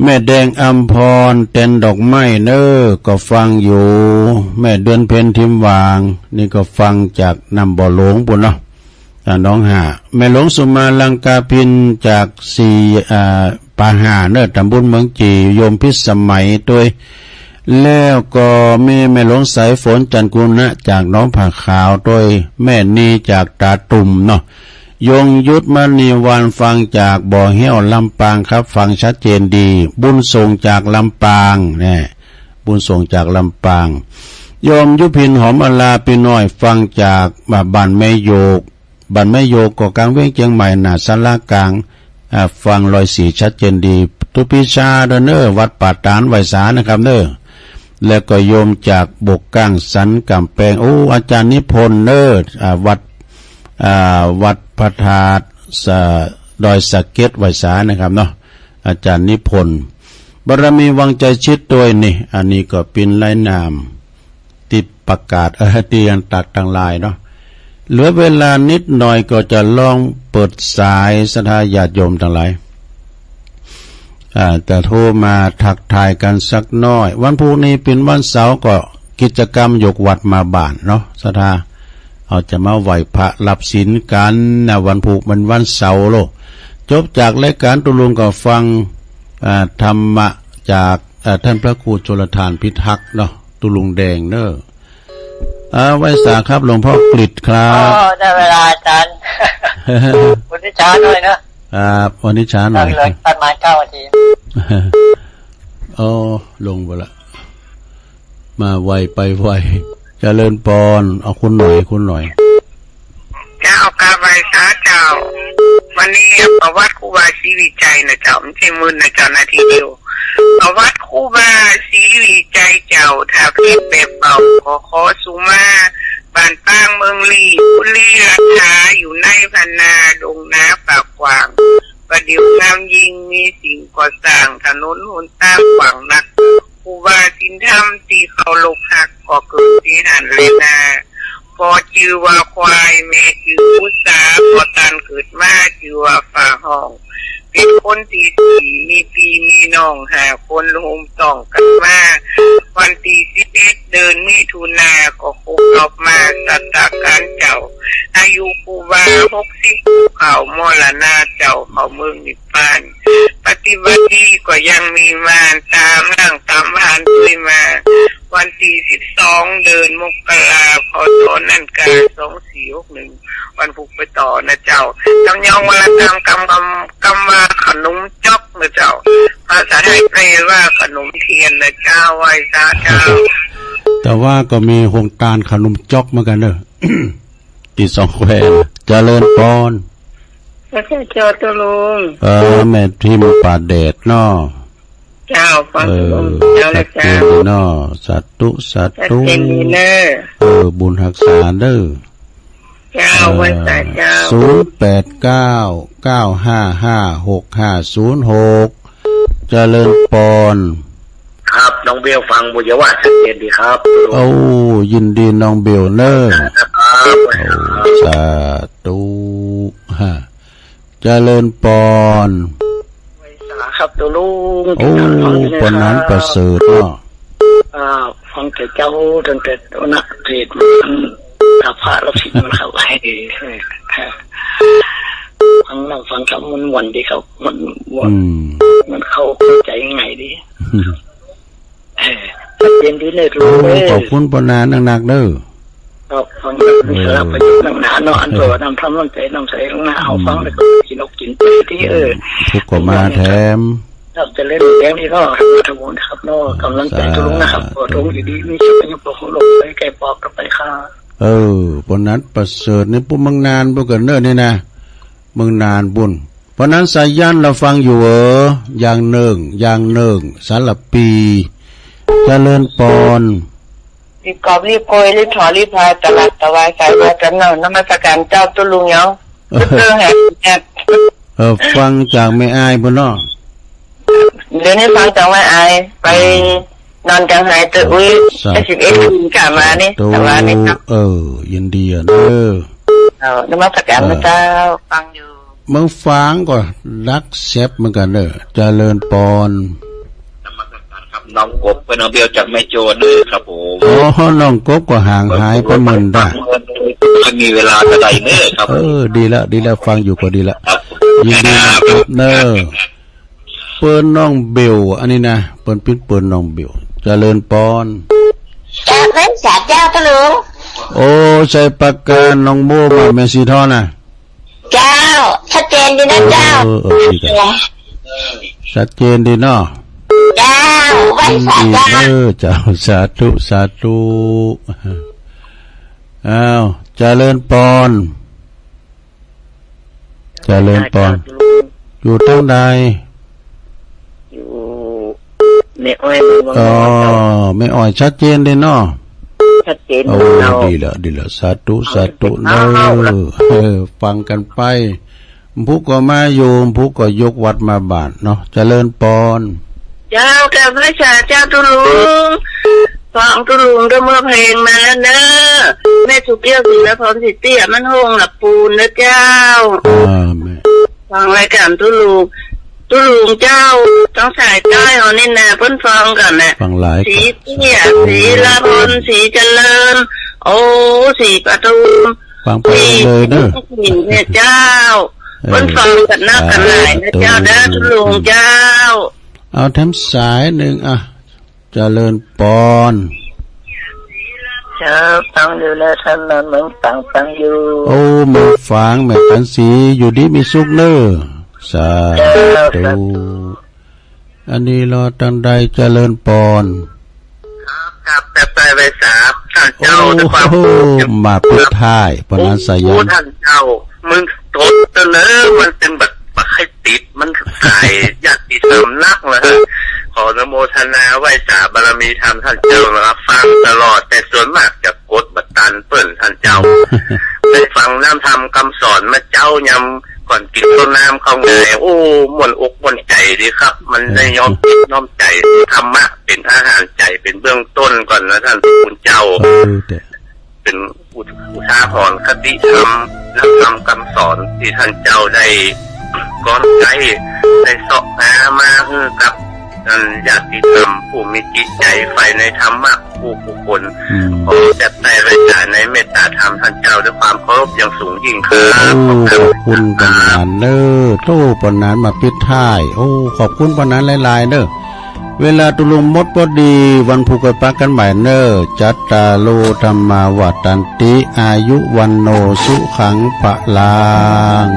แม่แดงอัมพรเต้นดอกไม้เนอก็ฟังอยู่แม่เดือนเพ็ญทิมวางนี่ก็ฟังจากนำบ่อหลวงปุ่นเนาะน้องหาแม่หลวงสุมาลังกาพินจากปาหาเนอตำบลเมืองจีโยมพิสมัยด้วยแล้วก็มีแม่หลวงสายฝนจันกุณะจากน้องผักขาวด้วยแม่นีจากตาตุ่มเนาะยงยุทธมณีวันฟังจากบ่อเหี้ยวลำปางครับฟังชัดเจนดีบุญส่งจากลำปางเนี่ยบุญส่งจากลำปางโยมยุพินหอมอลาปีน้อยฟังจากบ้านแม่โยกก็กลางเวียงเชียงใหม่หน้าศาลากลางฟัง104ชัดเจนดีตุปิชาเด้อวัดป่าตานไวสานะครับเด้อแล้วก็โยมจากบกก้างสันกำแพงอาจารย์นิพนธ์เด้อวัดพระธาตุดอยสะเก็ดไวสานะครับเนาะอาจารย์นิพนธ์บารมีวังใจชิดตัวนี่อันนี้ก็เป็นลายนามติดประกาศเตียนตักต่างลายเนาะเหลือเวลานิดหน่อยก็จะลองเปิดสายศรัทธาญาติโยมทั้งหลายแต่โทรมาทักทายกันสักน้อยวันพรุ่งนี้เป็นวันเสาร์ก็กิจกรรมยกวัดมาบ้านเนาะศรัทธาเอาจะมาไหวพระรับศีลกันนะวันพุธมันวันเสาร์โลจบจากรายการตุลุงก็ฟังธรรมะจากท่านพระครูชลทานพิทักษ์เนาะตุลุงแดงเนอะไว้สาครับหลวงพ่อกฤษครับได้เวลาอาจารย์วันนี้ช้าหน่อยเนอะวันนี้ช้าหน่อยเลยประมาณ9 นาทีลงไปละมาไวไปไวเจริญปอนเอาคุณหน่อยจ้ จ้ากาใบสาเจ้าวันนี้ประวัติครูบาศรีวิจัยนะเจ้าไม่ใช่มือนะเจ้านาทีเดียวประวัติครูบาศรีวิจัยเจ้าถ้าเพียบแบบเบาขอสุมาบ้านป้างเมืองลีบุรีรัชาอยู่ในพันนาดงนาปากกว้างประเดี๋ยวงามยิงมีสิ่งก่อสร้างถนนหนทางขวางนักครูบาสินธรรมที่เขาลกหักก็เกิดที่หันเลยนาพอจือว่าควายแม่จือพุษาพอตันเกิดมาจือว่าฝ่าห้องเป็นคนที่สี่มีปีมีน้องหาคนหุมต้องกันมาวันที่11 เดือนมิถุนาก็คบรอบมาสัตตาการเจ้าอายุครูบา60เขามรณะเจ้าเขาเมืองนิพพานปฏิบัติดีก็ยังมีมาตามร่างตามผ่านด้วยมาวันที่12 เดือนมกราคมพ.นั่นกา2461วันผูกไปต่อนะเจ้าจำยองวรกรรมกำว่าขนมจอกนะเจ้าภาษาไทยแปลว่าขนมเทียนนะเจ้าไหว้สาเจ้า แต่ว่าก็มีโครงการขนมจอกเหมือนกันเนอะ ที่สองแควเจริญปอนแล้วก็เจ้าตะลุงแม่ทิมป่าเดชเนาะเจ้าฟังตะลุงเจ้าละเจ้าเนาะสัตตุเป็นดีเนอบุญหักษาเด้อเจ้าไว้สาเจ้า0899556506เจริญปอนครับน้องเบลฟังบุญวาชัดเจนดีครับยินดีน้องเบลเนอสาธุเจริญปอนครับตัวลุงปนนั้นประเสริฐเนาะฟังแต่เจ้าตั้งแต่นักเทศมันถ้าพระเราสิมันเข้าให้ฟังคำมันหวันดีครับมันเข้าใจยังไงดีเย็นดีเลยรู้เลยขอบคุณปนานหนักๆเด้อครับฟังสารประโยชน์หนาเนาะอันตัวนำทำน้ำใจลงหน้าเอาฟังแล้วก็กินอกกินไปที่ทุกข์ก็มาแถมเราจะเล่นแรงที่เนาะทุกคนครับเนาะกำลังใจทุกลุงนะครับขอทุกดีๆมีชีวิตอยู่ของลงไปแก่ปอกกันไปค่ะปนนั้นประเสริฐนี่ปุ๊บมึงนานปุ๊บกันเนอนี่นะมึงนานบุญเพราะนั้นสายยันเราฟังอยู่อย่างหนึ่งสารปีเจริญปอนรีบกอบรีบโกยรีบถอรีบพาตลาดตะวายสายมากันเนาะนมัสการเจ้าตุลุงเนาะเรื่องแหกฟังจากไม่อายบ่เนาะเดี๋ยวนี้ฟังจากไม่อายไปนอนกลางหายตัวอุ้ย11 คืนกลับมานี่แต่ว่านี่ครับยินดีนมัสการพระเจ้าฟังอยู่มึงฟังก็รักแซ่บเหมือนกันเด้อเจริญปอนน้องกบเป็นน้องเบลจากแม่โจนเลยครับผมน้องกบก็ห่างหายไปเหมือนได้ไม่มีเวลาจะได้เนอครับดีแล้วฟังอยู่ก็ดีละยินดีเนอเปิ้นน้องเบลอันนี้นะเปิ้นน้องเบลเจริญปอนจ้าเล่นสาเจ้าตะลุงใส่ปากกาน้องโมมาแม่สีทอนะเจ้าชัดเจนดีนะเจ้าชัดเจนดีเนาะเจ้าไว้สาเจ้าสาธุเจริญปอนอยู่ตั้งใดอยู่ไม่อ้อยไม่อ้อยชัดเจนดีเนาะชัดเจนดีแล้วสาธุเนฟังกันไปผู้ก็มาโยมผู้ก็ยกวัดมาบาทเนาะเจริญปอนเจ้าแต่พระชาเจ้าตุลุงฟังตุลุงก็เมื่อเพลงมาแล้วเนอะแม่สุเกี้ยวศิลปพรสิเตี้ยมันห้องหลับปูนนะเจ้าฟังรายการตุลุงเจ้าต้องสายใต้เอานี่นะเพิ่นฟังกันนะสีเตี้ยสีละพลสีเจริญสีประตูฟังไปเลยเนอะเนี่ยเจ้าเพิ่นฟังกันนักกันหลายนะเจ้านะตุลุงเจ้าเอาแถมสายหนึ่งเจริญปอนฟังอยู่แล้วท่านนั้นเหมือนฟังอยู่มึงฟังแม่กันสีอยู่ดีมีสุขเนอสาธุอันนี้รอตั้งใดเจริญปอนครับแต่ไปสาบ ท่านเจ้า โอ้ ด้วยความ โหมาปิดท้ายปนันสยั โอ้ น ท่านเจ้ามึงตดเตลอมันเป็นแบบปักให้ติดมันไก่ญาติธรรมนักเลยขออนุโมทนาไหว้สาบารมีธรรมท่านเจ้านะครับฟังตลอดแต่ส่วนมากจะกดบัตรตันเปิ้นท่านเจ้า ได้ฟังน้ำธรรมคำสอนมาเจ้ายำก่อนกินต้นน้ำเข้าไงโอ้มวนอกมวนใจดีครับ มันได้ยอมจิตน้อมใจธรรมะเป็นอาหารใจเป็นเบื้องต้นก่อนนะท่านคุณเจ้า เป็นอุทาหรณ์คติธรรมและธรรมคำสอนที่ท่านเจ้าได้ก้อนใจได้เสาะหามาคือกับท่านญาติธรรมผู้มีจิตใจใฝ่ในธรรมะผู้คนขอจะได้รายการในเมตตาธรรมท่านเจ้าด้วยความเคารพอย่างสูงยิ่งครับ ขอบคุณปนานเนอโตปนานมาปิดท้ายโอ้ขอบคุณปนานหลายๆเนอเวลาตุลุงมดพอดีวันผูกไปปักกันใหม่เนอจัตตาโลธรรมาวัตันติอายุวันโนสุขังปะลาง